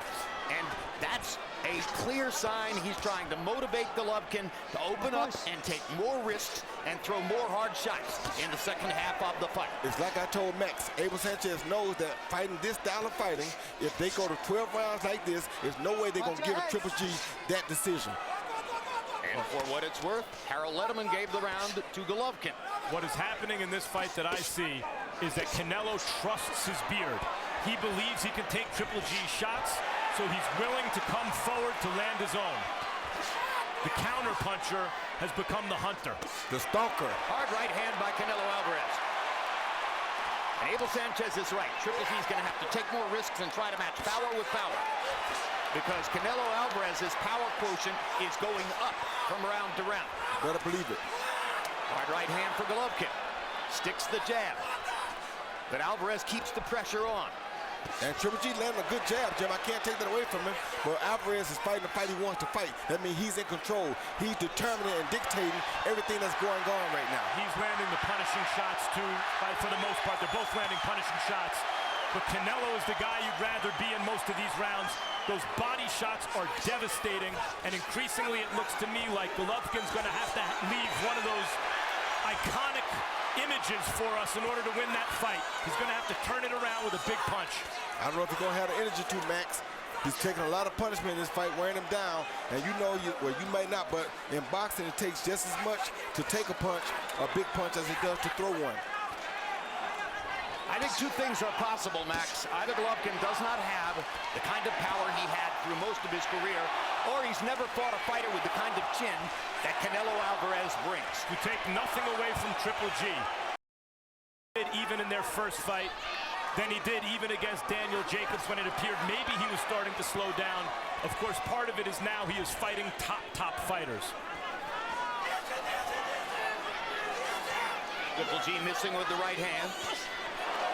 and that's a clear sign he's trying to motivate Golovkin to open up and take more risks and throw more hard shots in the second half of the fight. It's like I told Max, Abel Sanchez knows that fighting this style of fighting, if they go to 12 rounds like this, there's no way they're going to give Triple G that decision. And for what it's worth, Harold Letterman gave the round to Golovkin. What is happening in this fight that I see is that Canelo trusts his beard. He believes he can take Triple G's shots, so he's willing to come forward to land his own. The counter-puncher has become the hunter. The stalker. Hard right hand by Canelo Alvarez. And Abel Sanchez is right. Triple G's going to have to take more risks and try to match power with power. Because Canelo Alvarez's power quotient is going up from round to round. Better believe it. Hard right hand for Golovkin. Sticks the jab. But Alvarez keeps the pressure on. And Triple G landed a good jab, Jim. I can't take that away from him. But Alvarez is fighting the fight he wants to fight. That means he's in control. He's determining and dictating everything that's going on right now. He's landing the punishing shots, too. For the most part, they're both landing punishing shots. But Canelo is the guy you'd rather be in most of these rounds. Those body shots are devastating. And increasingly, it looks to me like Golovkin's going to have to leave one of those iconic images for us in order to win that fight. He's going to have to turn it around with a big punch. I don't know if he's going to have the energy to, Max. He's taking a lot of punishment in this fight, wearing him down. And you know, you might not, but in boxing, it takes just as much to take a punch, a big punch, as it does to throw one. I think two things are possible, Max. Either Golovkin does not have the kind of power he had through most of his career, or he's never fought a fighter with the kind of chin that Canelo Alvarez brings. You take nothing away from Triple G. Even in their first fight, than he did even against Daniel Jacobs when it appeared maybe he was starting to slow down. Of course, part of it is now he is fighting top fighters. Triple G missing with the right hand.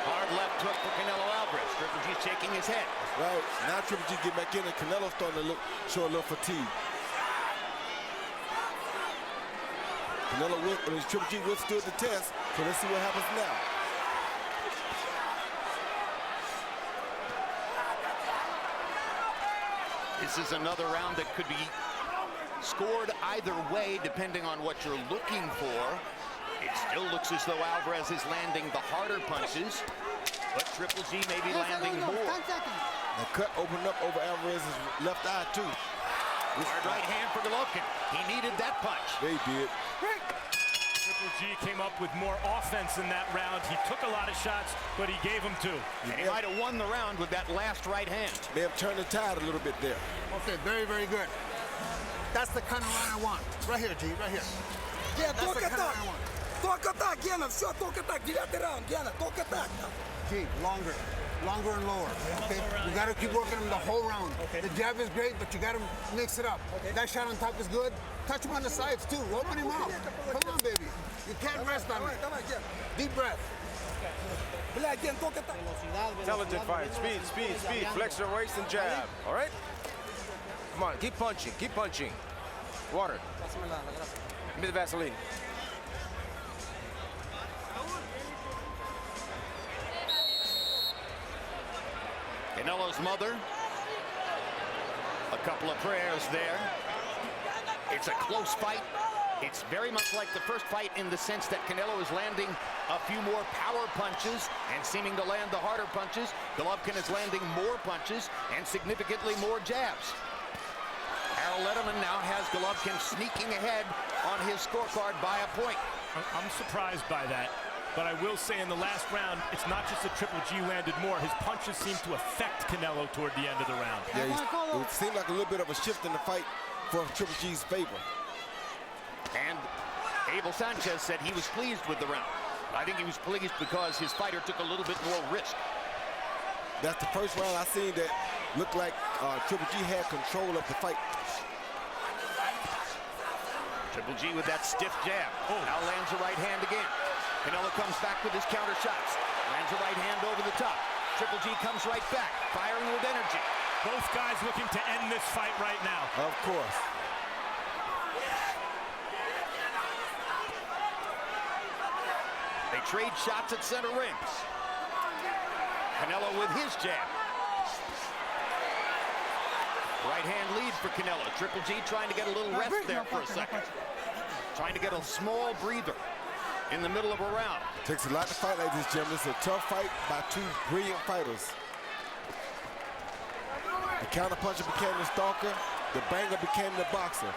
Hard left hook for Canelo Alvarez. Triple G shaking his head. Right, now Triple G get back in and Canelo's starting to show a little fatigue. Triple G withstood the test, so let's see what happens now. This is another round that could be scored either way, depending on what you're looking for. It still looks as though Alvarez is landing the harder punches, but Triple G may be landing more. The cut opened up over Alvarez's left eye, too. Hard right hand for Golovkin. He needed that punch. They did. Triple G came up with more offense in that round. He took a lot of shots, but he gave them two. And he might have won the round with that last right hand. May have turned the tide a little bit there. Okay, very, very good. That's the kind of round I want. Right here, G, right here. Yeah, that's the kind of round I want. Talk attack, Gennady. Все, talk attack. Get out the round, Gennady. Talk attack. G, longer and lower. Okay, you got to keep working him the whole round. Okay. The jab is great, but you got to mix it up. Okay. That shot on top is good. Touch him on the sides too. Open him up. Come on, baby. You can't rest on me. Deep breath. Intelligent fight. Speed. Flex your waist and jab. All right? Come on, keep punching. Water. Give me the Vaseline. Canelo's mother. A couple of prayers there. It's a close fight. It's very much like the first fight in the sense that Canelo is landing a few more power punches and seeming to land the harder punches. Golovkin is landing more punches and significantly more jabs. Harold Letterman now has Golovkin sneaking ahead on his scorecard by a point. I'm surprised by that. But I will say in the last round, it's not just that Triple G landed more. His punches seemed to affect Canelo toward the end of the round. Yeah, it seemed like a little bit of a shift in the fight for Triple G's favor. And Abel Sanchez said he was pleased with the round. I think he was pleased because his fighter took a little bit more risk. That's the first round I seen that looked like Triple G had control of the fight. Triple G with that stiff jab. Now lands a right hand again. Canelo comes back with his counter shots. Lands a right hand over the top. Triple G comes right back, firing with energy. Both guys looking to end this fight right now. Of course. They trade shots at center rings. Canelo with his jab. Right hand lead for Canelo. Triple G trying to get a little rest there for a second. Trying to get a small breather in the middle of a round. Takes a lot to fight like this, Jim. It's a tough fight by two brilliant fighters. The counterpuncher became the stalker. The banger became the boxer.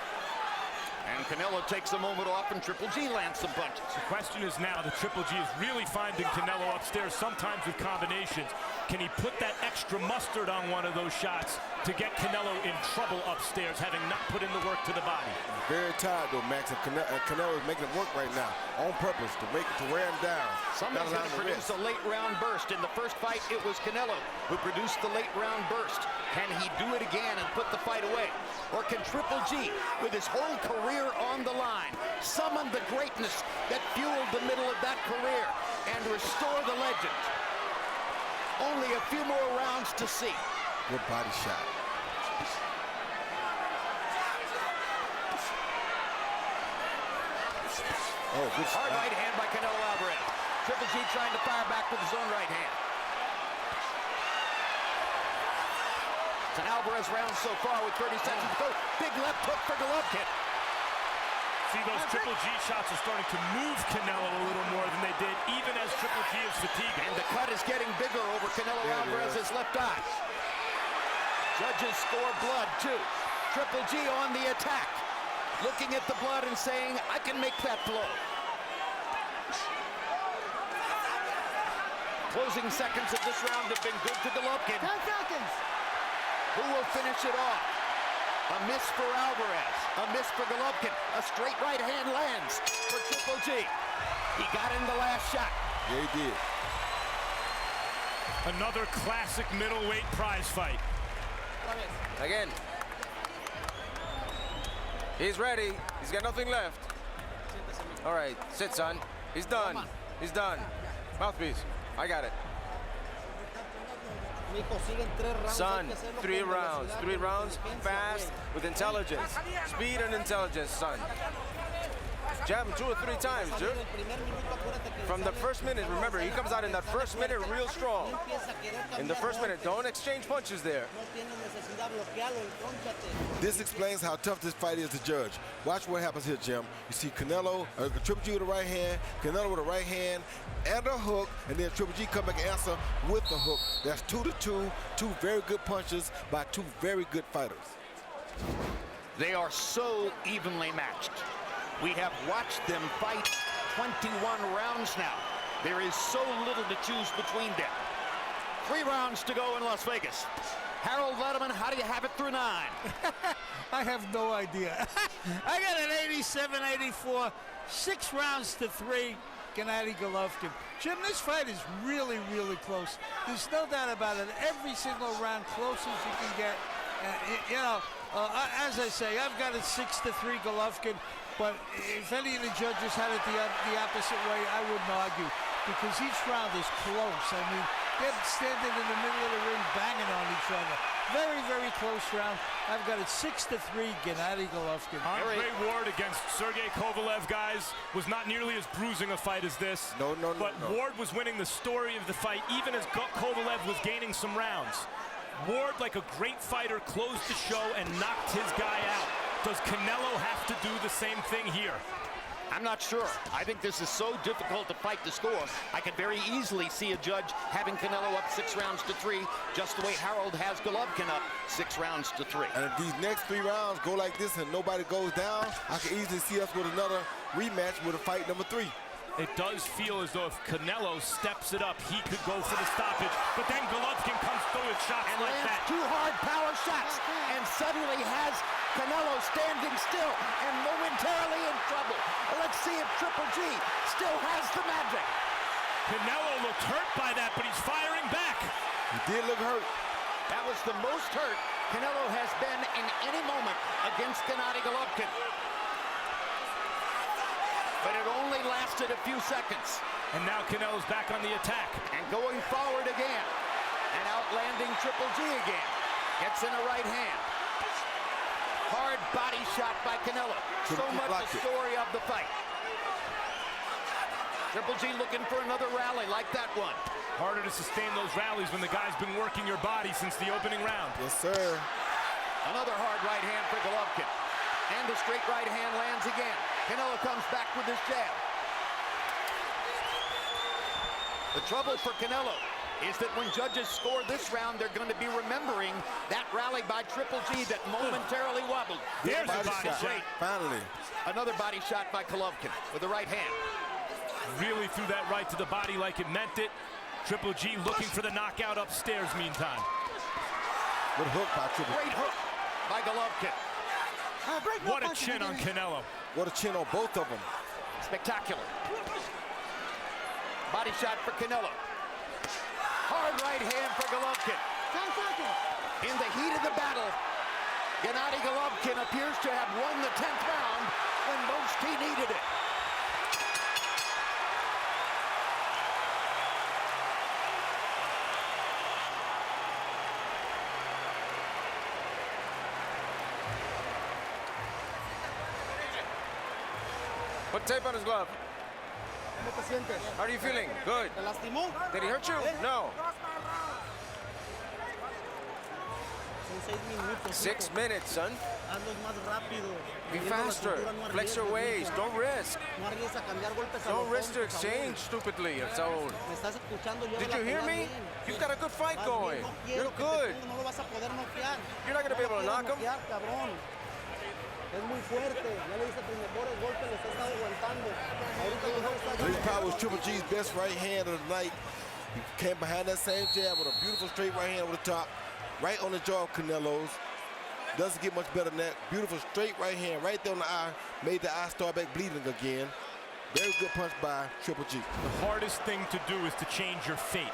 And Canelo takes a moment off and Triple G lands some punches. The question is now that Triple G is really finding Canelo upstairs, sometimes with combinations. Can he put that extra mustard on one of those shots to get Canelo in trouble upstairs, having not put in the work to the body? Very tired though, Max, and Canelo is making him work right now on purpose to wear him down. Somebody's going to produce a late round burst. In the first fight, it was Canelo who produced the late round burst. Can he do it again and put the fight away? Or can Triple G, with his whole career on the line, summon the greatness that fueled the middle of that career and restore the legend? Only a few more rounds to see. Good body shot. Oh, good shot. Hard right hand by Canelo Alvarez. Triple G trying to fire back with his own right hand. It's an Alvarez round so far with 30 seconds to go. Big left hook for Golovkin. See, those Triple G shots are starting to move Canelo a little more than they did, even as Triple G is fatiguing. And the cut is getting bigger over Canelo Alvarez's left eye. Judges score blood, too. Triple G on the attack, looking at the blood and saying, I can make that blow. Closing seconds of this round have been good to Golovkin. 10 seconds. Who will finish it off? A miss for Alvarez, a miss for Golovkin. A straight right hand lands for Triple G. He got in the last shot. Yeah, he did. Another classic middleweight prize fight. Again, He's ready. He's got nothing left. All right, sit, son. He's done. He's done. Mouthpiece. I got it. Son, 3 rounds. 3 rounds, fast, with intelligence. Speed and intelligence, son. Jab him 2 or 3 times, dude. From the first minute, remember, he comes out in that first minute real strong. In the first minute, don't exchange punches there. This explains how tough this fight is to judge. Watch what happens here, Jim. You see Canelo, Triple G with the right hand, Canelo with the right hand, and a hook, and then Triple G come back and answer with the hook. That's 2-2, 2 very good punches by 2 very good fighters. They are so evenly matched. We have watched them fight 21 rounds now. There is so little to choose between them. 3 rounds to go in Las Vegas. Harold Letterman, how do you have it through 9? I have no idea. I got an 87-84, 6 rounds to 3, Gennady Golovkin. Jim, this fight is really, really close. There's no doubt about it. Every single round, close as you can get. As I say, I've got it 6-3 Golovkin. But if any of the judges had it the opposite way, I wouldn't argue, because each round is close. I mean, they're standing in the middle of the ring banging on each other. Very, very close round. I've got it 6-3, Gennady Golovkin. Andre Ward against Sergey Kovalev, guys, was not nearly as bruising a fight as this. No. But Ward was winning the story of the fight, even as Kovalev was gaining some rounds. Ward, like a great fighter, closed the show and knocked his guy out. Does Canelo have to do the same thing here? I'm not sure. I think this is so difficult to fight the score. I could very easily see a judge having Canelo up 6 rounds to 3, just the way Harold has Golovkin up 6 rounds to 3. And if these next 3 rounds go like this and nobody goes down, I can easily see us with another rematch with a fight number 3. It does feel as though if Canelo steps it up, he could go for the stoppage. But then Golovkin comes through with shots and like lands that. 2 hard power shots, and suddenly has Canelo standing still and momentarily in trouble. Let's see if Triple G still has the magic. Canelo looked hurt by that, but he's firing back. He did look hurt. That was the most hurt Canelo has been in any moment against Gennady Golovkin. But it only lasted a few seconds. And now Canelo's back on the attack. And going forward again. And outlanding Triple G again. Gets in a right hand. Hard body shot by Canelo. So much the story of the fight. Triple G looking for another rally like that one. Harder to sustain those rallies when the guy's been working your body since the opening round. Yes, sir. Another hard right hand for Golovkin. And a straight right hand lands again. Canelo comes back with his jab. The trouble for Canelo is that when judges score this round, they're going to be remembering that rally by Triple G that momentarily wobbled. There's a body shot. Finally. Another body shot by Golovkin with the right hand. Really threw that right to the body like it meant it. Triple G looking for the knockout upstairs meantime. Good hook by Triple G. Great hook by Golovkin. What a chin on Canelo. What a chin on both of them. Spectacular. Body shot for Canelo. Hard right hand for Golovkin. In the heat of the battle, Gennady Golovkin appears to have won the 10th round when most he needed it. Put tape on his glove. How are you feeling? Good. Did he hurt you? No. 6 minutes, son. Be faster. Flex your waist. Don't risk. Don't risk to exchange stupidly. So, did you hear me? You've got a good fight going. You're good. You're not going to be able to knock him. This power was Triple G's best right hand of the night. He came behind that same jab with a beautiful straight right hand over the top, right on the jaw of Canelo's. Doesn't get much better than that. Beautiful straight right hand right there on the eye. Made the eye start back bleeding again. Very good punch by Triple G. The hardest thing to do is to change your fate.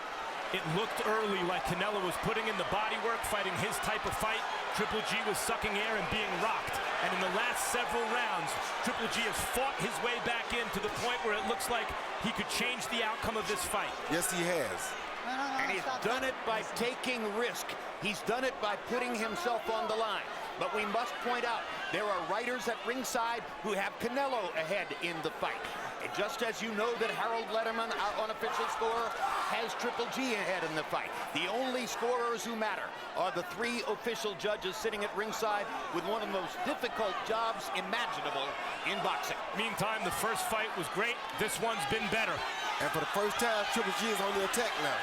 It looked early like Canelo was putting in the body work, fighting his type of fight. Triple G was sucking air and being rocked. And in the last several rounds, Triple G has fought his way back in to the point where it looks like he could change the outcome of this fight. Yes, he has. And he's done it by taking risk. He's done it by putting himself on the line. But we must point out, there are writers at ringside who have Canelo ahead in the fight. And just as you know that Harold Letterman, our unofficial scorer, has Triple G ahead in the fight. The only scorers who matter are the 3 official judges sitting at ringside with one of the most difficult jobs imaginable in boxing. Meantime, the first fight was great. This one's been better. And for the first time, Triple G is on the attack now.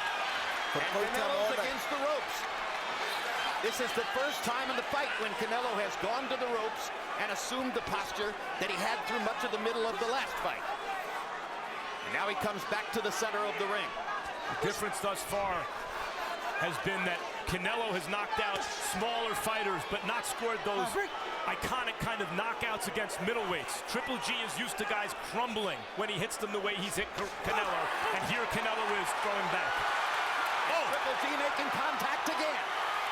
For the first time all Canelo's night. against the ropes. This is the first time in the fight when Canelo has gone to the ropes and assumed the posture that he had through much of the middle of the last fight. And now he comes back to the center of the ring. The difference thus far has been that Canelo has knocked out smaller fighters, but not scored those iconic kind of knockouts against middleweights. Triple G is used to guys crumbling when he hits them the way he's hit Canelo, and here Canelo is throwing back. Oh! Triple G making contact again.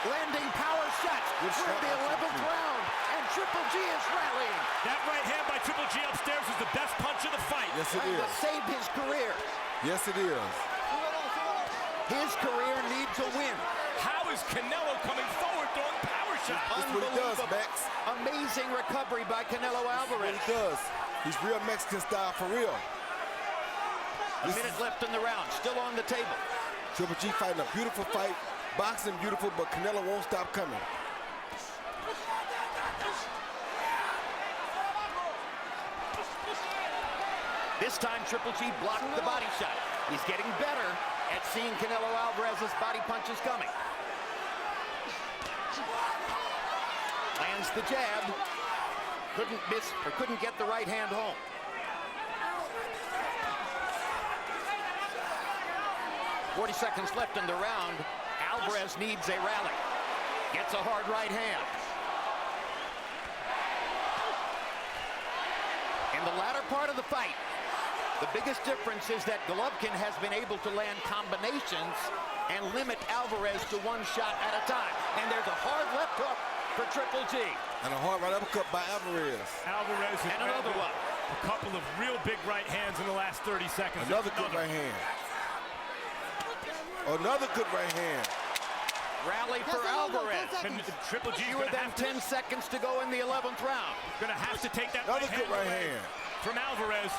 Landing power shots through the 11th round, and Triple G is rallying. That right hand by Triple G upstairs is the best punch of the fight. Yes, it is. To save his career. Yes, it is. His career needs a win. How is Canelo coming forward throwing power shots? That's what he does, Max. Amazing recovery by Canelo Alvarez. He does. He's real Mexican style for real. A minute left in the round, still on the table. Triple G fighting a beautiful fight. Boxing beautiful, but Canelo won't stop coming. This time, Triple G blocked the body shot. He's getting better at seeing Canelo Alvarez's body punches coming. Lands the jab. Couldn't miss, or couldn't get the right hand home. "40 seconds left in the round. Alvarez needs a rally. Gets a hard right hand. In the latter part of the fight, the biggest difference is that Golovkin has been able to land combinations and limit Alvarez to one shot at a time. And there's a hard left hook for Triple G. And a hard right uppercut by Alvarez. Alvarez has and another one. A couple of real big right hands in the last 30 seconds. Another good right hand. Another good right hand. Rally for Alvarez. And Triple G fewer than 10 seconds to go in the 11th round. Gonna have to take that Another good right hand from Alvarez.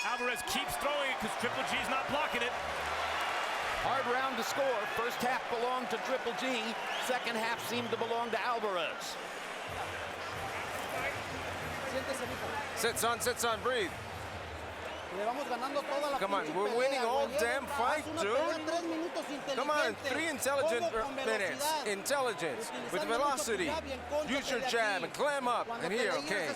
Alvarez keeps throwing it because Triple G's not blocking it. Hard round to score. First half belonged to Triple G. Second half seemed to belong to Alvarez. Sit, son, breathe. Come on, we're winning all damn fight, dude. Come on, 3 intelligent minutes. Intelligence with velocity. Use your jab and clam up. And here, okay.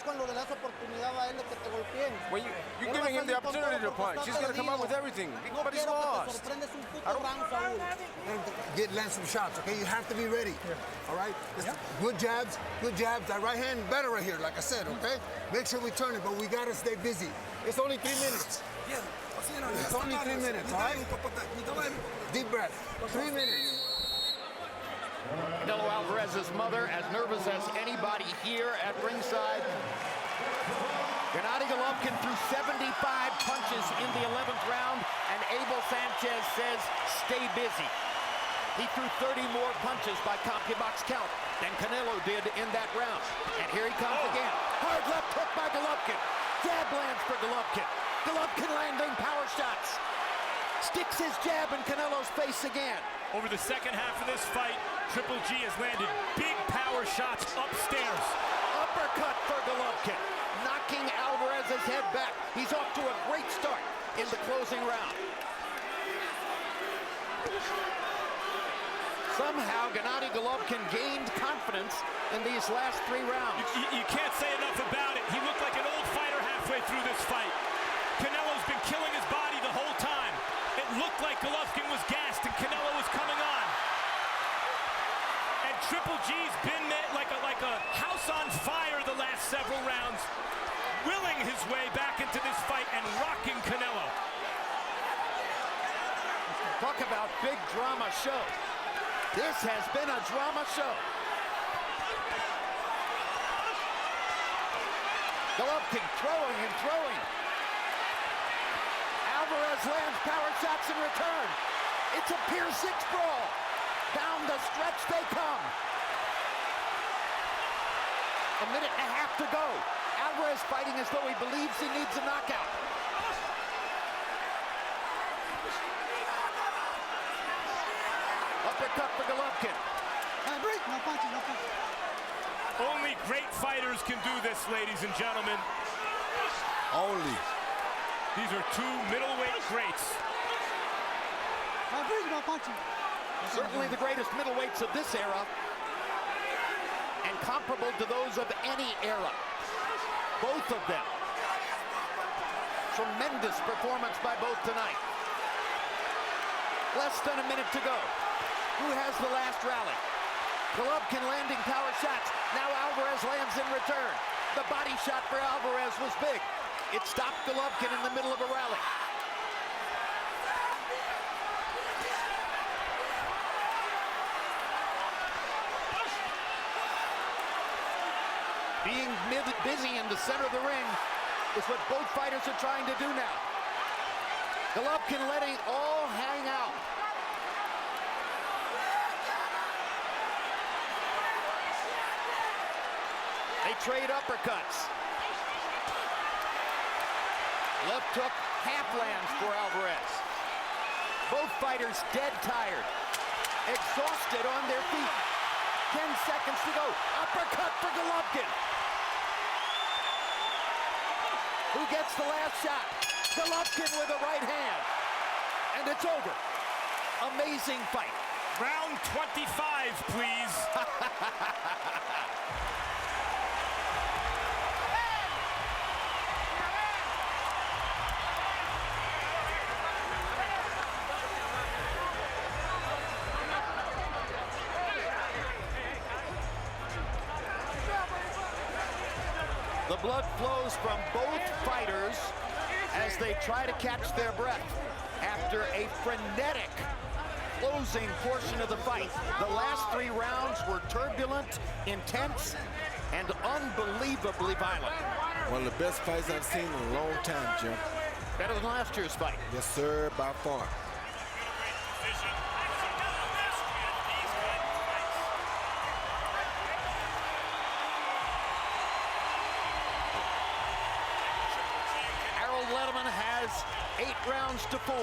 When you're giving him the opportunity to punch, he's gonna come up with everything. But he's lost. Land some shots, okay? You have to be ready. All right? Good jabs, good jabs. That right hand better right here, like I said, okay? Make sure we turn it, but we gotta stay busy. It's only 3 minutes. It's only 3 minutes, all right? Deep breath. 3 minutes. Canelo Alvarez's mother, as nervous as anybody here at ringside. Gennady Golovkin threw 75 punches in the 11th round, and Abel Sanchez says, stay busy. He threw 30 more punches by CompuBox count than Canelo did in that round. And here he comes again. Hard left hook by Golovkin. Jab lands for Golovkin. Golovkin landing power shots. Sticks his jab in Canelo's face again. Over the second half of this fight, Triple G has landed big power shots upstairs. Uppercut for Golovkin, knocking Alvarez's head back. He's off to a great start in the closing round. Somehow, Gennady Golovkin gained confidence in these last 3 rounds. You can't say enough about it. He looked like an old fighter halfway through this fight. Canelo's been killing his body the whole time. It looked like Golovkin was gassed and Canelo was coming on. And Triple G's been like a house on fire the last several rounds, willing his way back into this fight and rocking Canelo. Talk about big drama show. This has been a drama show. Golovkin throwing and throwing. Alvarez lands power shots in return. It's a Pier 6 brawl. Down the stretch they come. A minute and a half to go. Alvarez fighting as though he believes he needs a knockout. Uppercut for Golovkin. No punching, no punching. Only great fighters can do this, ladies and gentlemen. Only. These are two middleweight greats. No punching. Certainly the greatest middleweights of this era, and comparable to those of any era. Both of them. Tremendous performance by both tonight. Less than a minute to go. Who has the last rally? Golovkin landing power shots. Now Alvarez lands in return. The body shot for Alvarez was big. It stopped Golovkin in the middle of a rally. Being busy in the center of the ring is what both fighters are trying to do now. Golovkin letting all hang out. They trade uppercuts. Left hook half lands for Alvarez. Both fighters dead tired, exhausted on their feet. 10 seconds to go. Uppercut for Golovkin. Who gets the last shot? Golovkin with a right hand. And it's over. Amazing fight. Round 25, please. The blood flows from both fighters as they try to catch their breath after a frenetic closing portion of the fight. The last 3 rounds were turbulent, intense, and unbelievably violent. One of the best fights I've seen in a long time, Jim. Better than last year's fight. Yes, sir, by far. Has 8 rounds to 4.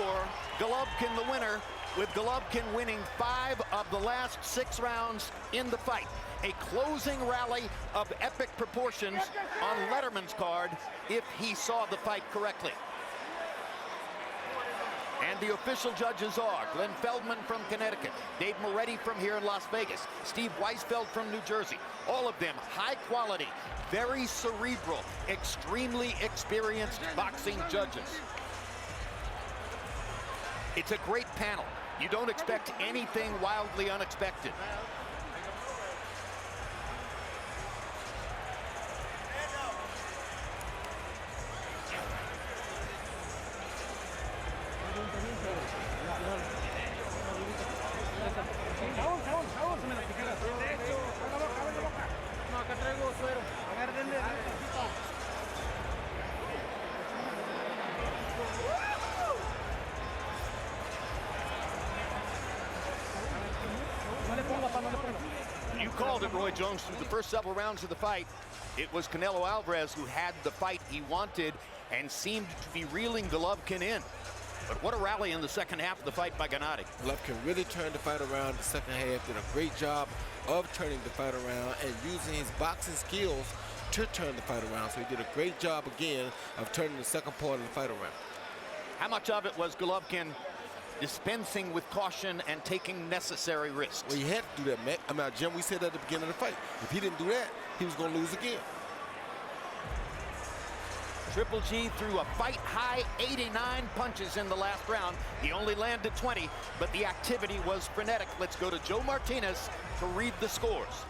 Golovkin the winner, with Golovkin winning 5 of the last 6 rounds in the fight. A closing rally of epic proportions on Letterman's card if he saw the fight correctly. And the official judges are Glenn Feldman from Connecticut, Dave Moretti from here in Las Vegas, Steve Weisfeld from New Jersey. All of them high quality, very cerebral, extremely experienced boxing judges. It's a great panel. You don't expect anything wildly unexpected. You called it, Roy Jones, through the first several rounds of the fight. It was Canelo Alvarez who had the fight he wanted and seemed to be reeling Golovkin in. But what a rally in the second half of the fight by Gennady. Golovkin really turned the fight around in the second half, did a great job of turning the fight around and using his boxing skills to turn the fight around. So he did a great job again of turning the second part of the fight around. How much of it was Golovkin dispensing with caution and taking necessary risks? Well, he had to do that, Matt. I mean, Jim, we said at the beginning of the fight, if he didn't do that, he was going to lose again. Triple G threw a fight-high 89 punches in the last round. He only landed 20, but the activity was frenetic. Let's go to Joe Martinez to read the scores.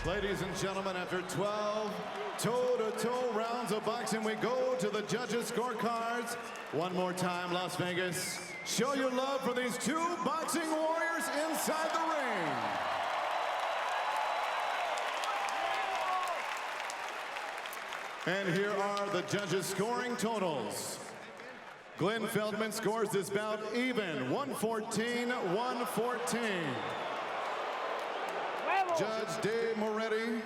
Ladies and gentlemen, after 12 toe-to-toe rounds of boxing, we go to the judges' scorecards. One more time, Las Vegas. Show your love for these two boxing warriors inside the ring. And here are the judges' scoring totals. Glenn Feldman scores this bout even, 114-114. Judge Dave Moretti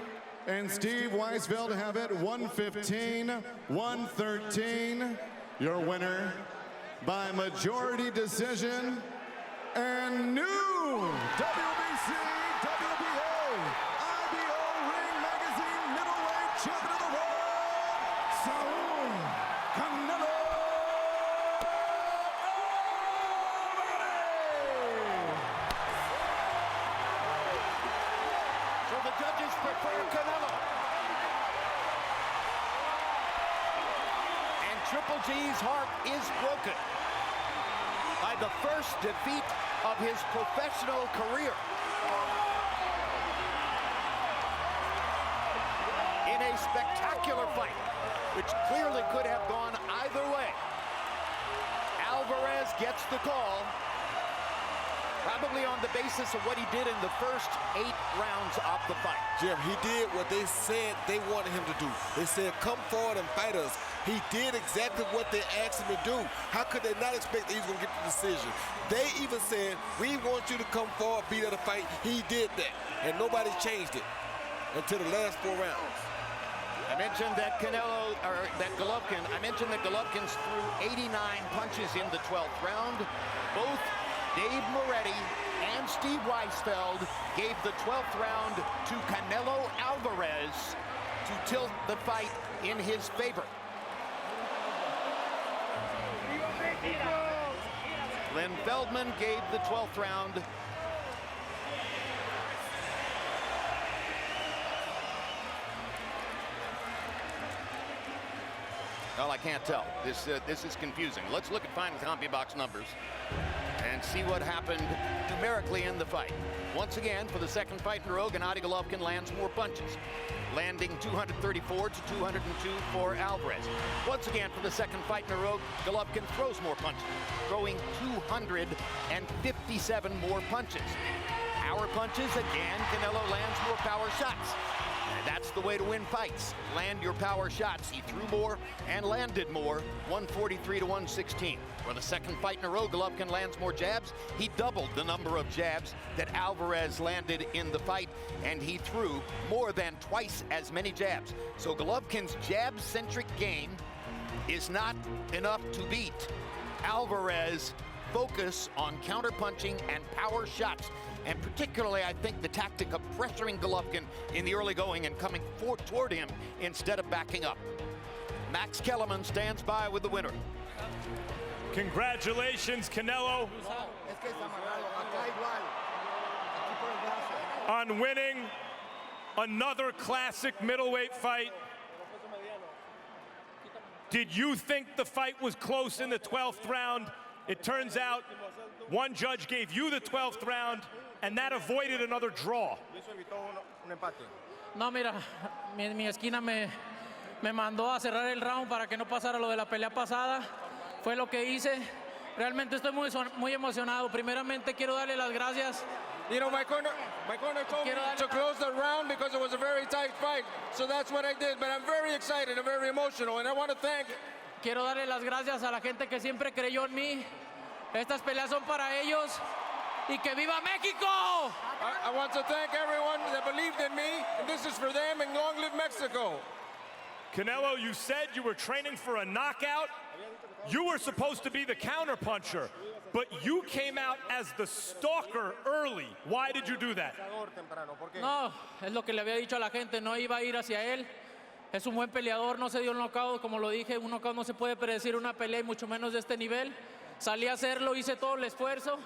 and Steve Weisfeld have it 115-113. Your winner by majority decision and new WBC, WBA, IBO Ring Magazine middleweight champion of the world, Saul Canelo. So the judges prefer Canelo. And Triple G's heart is broken by the first defeat of his professional career. In a spectacular fight, which clearly could have gone either way. Alvarez gets the call, probably on the basis of what he did in the first 8 rounds of the fight. Jim, he did what they said they wanted him to do. They said, come forward and fight us. He did exactly what they asked him to do. How could they not expect that he was going to get the decision? They even said, we want you to come forward, beat at a fight. He did that, and nobody changed it until the last 4 rounds. I mentioned that Golovkin threw 89 punches in the 12th round. Both Dave Moretti and Steve Weisfeld gave the 12th round to Canelo Alvarez to tilt the fight in his favor. Glenn Feldman gave the 12th round . Well, I can't tell. This is confusing. Let's look at final CompuBox numbers and see what happened numerically in the fight. Once again, for the second fight in a row, Gennady Golovkin lands more punches, landing 234 to 202 for Alvarez. Once again, for the second fight in a row, Golovkin throws more punches, throwing 257 more punches. Power punches, again, Canelo lands more power shots. And that's the way to win fights. Land your power shots. He threw more and landed more, 143 to 116. For the second fight in a row, Golovkin lands more jabs. He doubled the number of jabs that Alvarez landed in the fight, and he threw more than twice as many jabs. So Golovkin's jab-centric game is not enough to beat Alvarez's focus on counter-punching and power shots. And particularly, I think, the tactic of pressuring Golovkin in the early going and coming toward him instead of backing up. Max Kellerman stands by with the winner. Congratulations, Canelo, on winning another classic middleweight fight. Did you think the fight was close in the 12th round? It turns out one judge gave you the 12th round, and that avoided another draw. No, mira, mi esquina me mandó a cerrar el round para que no pasara lo de la pelea pasada. Fue lo que hice. Realmente estoy muy emocionado. Primeramente quiero darle las gracias. You know, my corner told me to close the round because it was a very tight fight. So that's what I did. But I'm very excited and very emotional, and I want to thank. Quiero darle las gracias a la gente que siempre creyó en mí. Estas peleas son para ellos. Y que viva México! I want to thank everyone that believed in me, and this is for them, and long live Mexico. Canelo, you said you were training for a knockout. You were supposed to be the counterpuncher, but you came out as the stalker early. Why did you do that? No, es lo que le había dicho a la gente, no iba a ir hacia él. Es un buen peleador, no se dio el knockout, como lo dije, un knockout no se puede predecir una pelea y mucho menos de este nivel. Salí a hacerlo, hice todo el esfuerzo.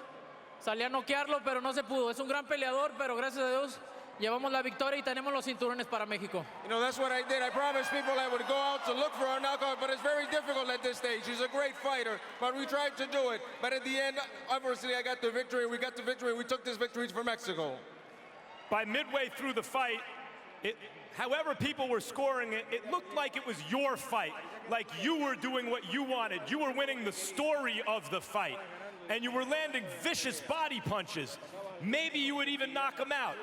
Salí a noquearlo, pero no se pudo. Es un gran peleador, pero gracias a Dios llevamos la victoria y tenemos los cinturones para México. You know, that's what I did. I promised people I would go out to look for a knockout, but it's very difficult at this stage. He's a great fighter, but we tried to do it. But at the end, obviously, I got the victory. We got the victory. We took this victory for Mexico. By midway through the fight, However people were scoring it, it looked like it was your fight, like you were doing what you wanted. You were winning the story of the fight, and you were landing vicious body punches. Maybe you would even knock him out.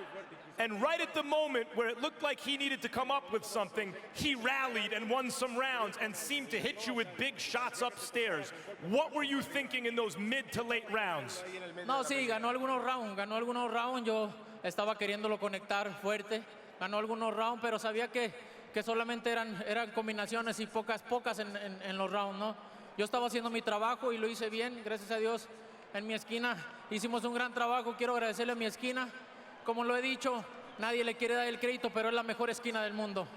And right at the moment where it looked like he needed to come up with something, he rallied and won some rounds and seemed to hit you with big shots upstairs. What were you thinking in those mid to late rounds? No, sí, ganó algunos rounds. Yo estaba queriéndolo conectar fuerte. Ganó algunos rounds, pero sabía que solamente eran combinaciones y pocas en los rounds, ¿no? Yo estaba haciendo mi trabajo y lo hice bien, gracias a Dios. En mi esquina hicimos un gran trabajo. Quiero agradecerle a mi esquina. Como lo he dicho, nadie le quiere dar el crédito, pero es la mejor esquina del mundo.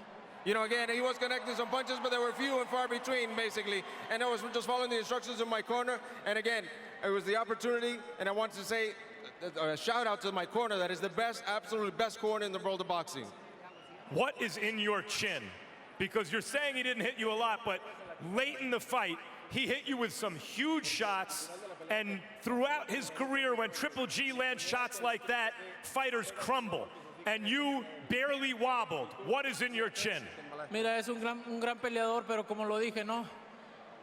You know, again, he was connecting some punches, but they were few and far between, basically. And I was just following the instructions in my corner. And again, it was the opportunity, and I want to say a shout out to my corner. That is the best, absolutely best corner in the world of boxing. What is in your chin? Because you're saying he didn't hit you a lot, but late in the fight, he hit you with some huge shots. And throughout his career, when Triple G lands shots like that, fighters crumble. And you barely wobbled. What is in your chin? Mira, es un gran peleador, pero como lo dije, ¿no?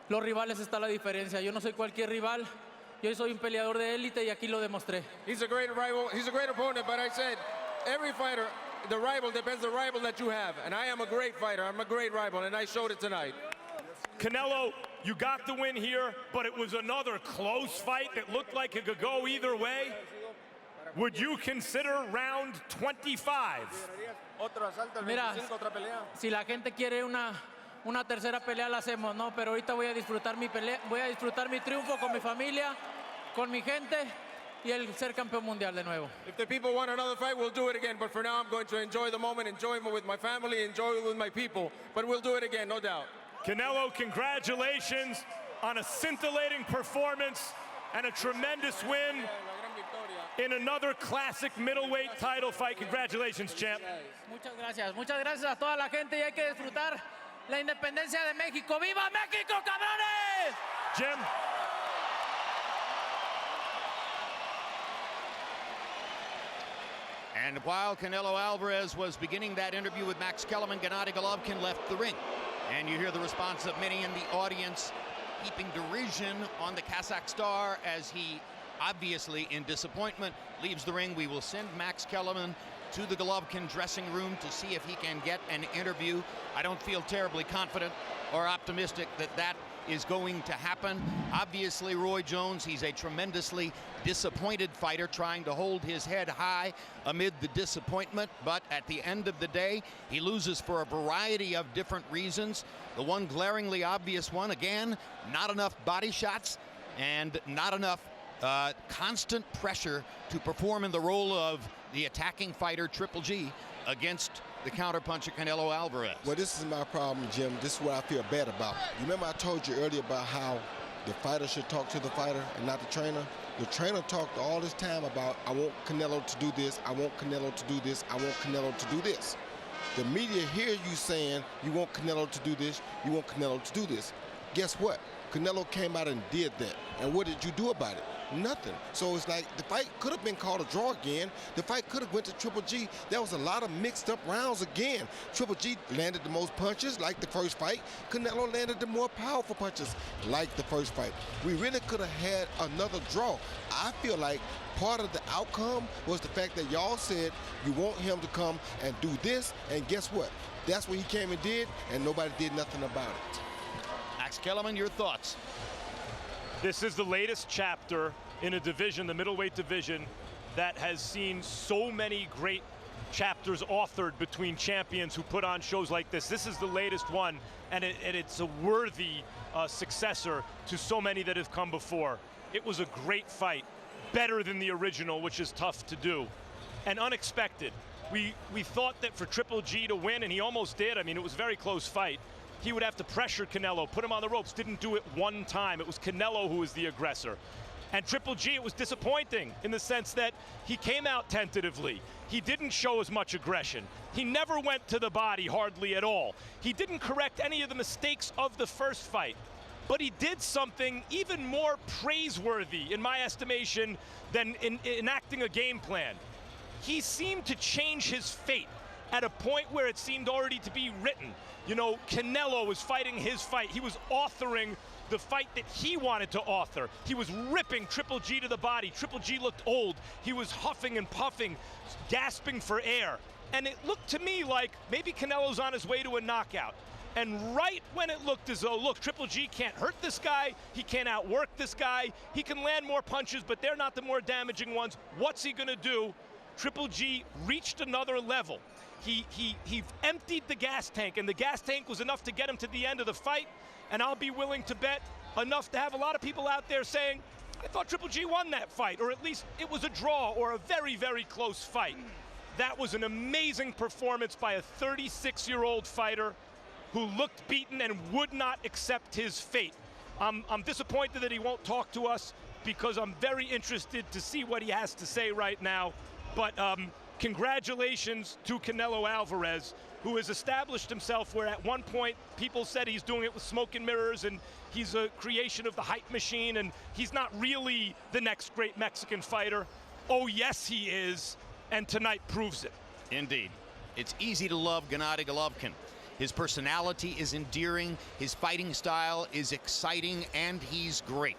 Los rivales está la diferencia. Yo no soy cualquier rival. Yo soy un peleador de élite y aquí lo demostré. He's a great rival. He's a great opponent, but I said every fighter, the rival depends on the rival that you have. And I am a great fighter. I'm a great rival, and I showed it tonight. Canelo, you got the win here, but it was another close fight that looked like it could go either way. Would you consider round 25? Mira, si la gente quiere una tercera pelea la hacemos, ¿no? Pero ahorita voy a disfrutar mi pelea, voy a disfrutar mi triunfo con mi familia, con mi gente y el ser campeón mundial de nuevo. If the people want another fight, we'll do it again. But for now, I'm going to enjoy the moment, enjoy it with my family, enjoy it with my people. But we'll do it again, no doubt. Canelo, congratulations on a scintillating performance and a tremendous win in another classic middleweight title fight. Congratulations, champ. Muchas gracias a toda la gente y hay que disfrutar la independencia de México. ¡Viva México, cabrones! Jim. And while Canelo Alvarez was beginning that interview with Max Kellerman, Gennady Golovkin left the ring. And you hear the response of many in the audience heaping derision on the Kazakh star as he, obviously in disappointment, leaves the ring. We will send Max Kellerman to the Golovkin dressing room to see if he can get an interview. I don't feel terribly confident or optimistic that that is going to happen. Obviously, Roy Jones, he's a tremendously disappointed fighter trying to hold his head high amid the disappointment, but at the end of the day, he loses for a variety of different reasons. The one glaringly obvious one, again, not enough body shots and not enough constant pressure to perform in the role of the attacking fighter Triple G against the counterpuncher Canelo Alvarez. Well, this is my problem, Jim. This is what I feel bad about. You remember I told you earlier about how the fighter should talk to the fighter and not the trainer? The trainer talked all this time about, I want Canelo to do this, I want Canelo to do this, I want Canelo to do this. The media hears you saying, you want Canelo to do this, you want Canelo to do this. Guess what? Canelo came out and did that. And what did you do about it? Nothing. So it's like the fight could have been called a draw again. The fight could have went to Triple G. There was a lot of mixed up rounds again. Triple G landed the most punches like the first fight. Canelo landed the more powerful punches like the first fight. We really could have had another draw. I feel like part of the outcome was the fact that y'all said you want him to come and do this, and guess what? That's what he came and did, and nobody did nothing about it. Max Kellerman, your thoughts? This is the latest chapter in a division, the middleweight division, that has seen so many great chapters authored between champions who put on shows like this. This is the latest one, and it's a worthy successor to so many that have come before. It was a great fight, better than the original, which is tough to do, and unexpected. We thought that for Triple G to win, and he almost did. I mean, it was a very close fight. He would have to pressure Canelo, put him on the ropes, didn't do it one time. It was Canelo who was the aggressor. And Triple G, it was disappointing in the sense that he came out tentatively. He didn't show as much aggression. He never went to the body hardly at all. He didn't correct any of the mistakes of the first fight. But he did something even more praiseworthy, in my estimation, than enacting a game plan. He seemed to change his fate. at a point where it seemed already to be written. You know, Canelo was fighting his fight. He was authoring the fight that he wanted to author. He was ripping Triple G to the body. Triple G looked old. He was huffing and puffing, gasping for air. And it looked to me like maybe Canelo's on his way to a knockout. And right when it looked as though, look, Triple G can't hurt this guy, he can't outwork this guy, he can land more punches, but they're not the more damaging ones. What's he gonna do? Triple G reached another level. He emptied the gas tank, and the gas tank was enough to get him to the end of the fight, and I'll be willing to bet enough to have a lot of people out there saying, I thought Triple G won that fight, or at least it was a draw or a very, very close fight. That was an amazing performance by a 36-year-old fighter who looked beaten and would not accept his fate. I'm disappointed that he won't talk to us because I'm very interested to see what he has to say right now. But congratulations to Canelo Alvarez, who has established himself where at one point people said he's doing it with smoke and mirrors and he's a creation of the hype machine and he's not really the next great Mexican fighter. Oh yes he is, and tonight proves it. Indeed. It's easy to love Gennady Golovkin. His personality is endearing, his fighting style is exciting, and he's great.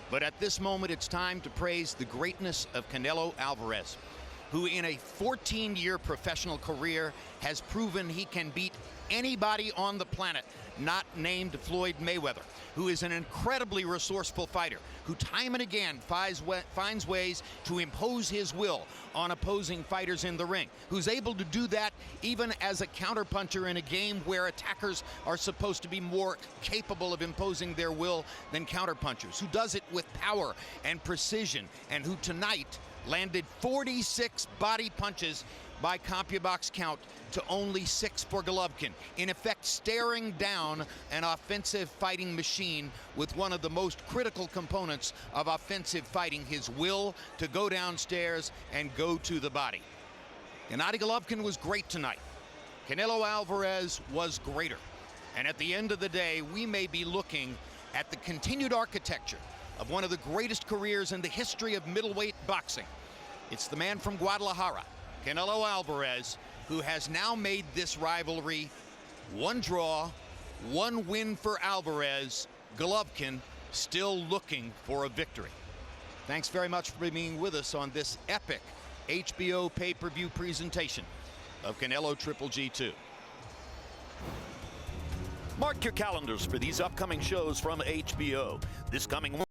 But at this moment, it's time to praise the greatness of Canelo Alvarez, who in a 14-year professional career has proven he can beat anybody on the planet not named Floyd Mayweather, who is an incredibly resourceful fighter, who time and again finds ways to impose his will on opposing fighters in the ring, who's able to do that even as a counterpuncher in a game where attackers are supposed to be more capable of imposing their will than counterpunchers, who does it with power and precision, and who tonight landed 46 body punches by CompuBox count to only 6 for Golovkin, in effect staring down an offensive fighting machine with one of the most critical components of offensive fighting, his will to go downstairs and go to the body. Gennady Golovkin was great tonight. Canelo Alvarez was greater. And at the end of the day, we may be looking at the continued architecture of one of the greatest careers in the history of middleweight boxing. It's the man from Guadalajara, Canelo Alvarez, who has now made this rivalry one draw, one win for Alvarez. Golovkin still looking for a victory. Thanks very much for being with us on this epic HBO pay-per-view presentation of Canelo Triple G 2. Mark your calendars for these upcoming shows from HBO. This coming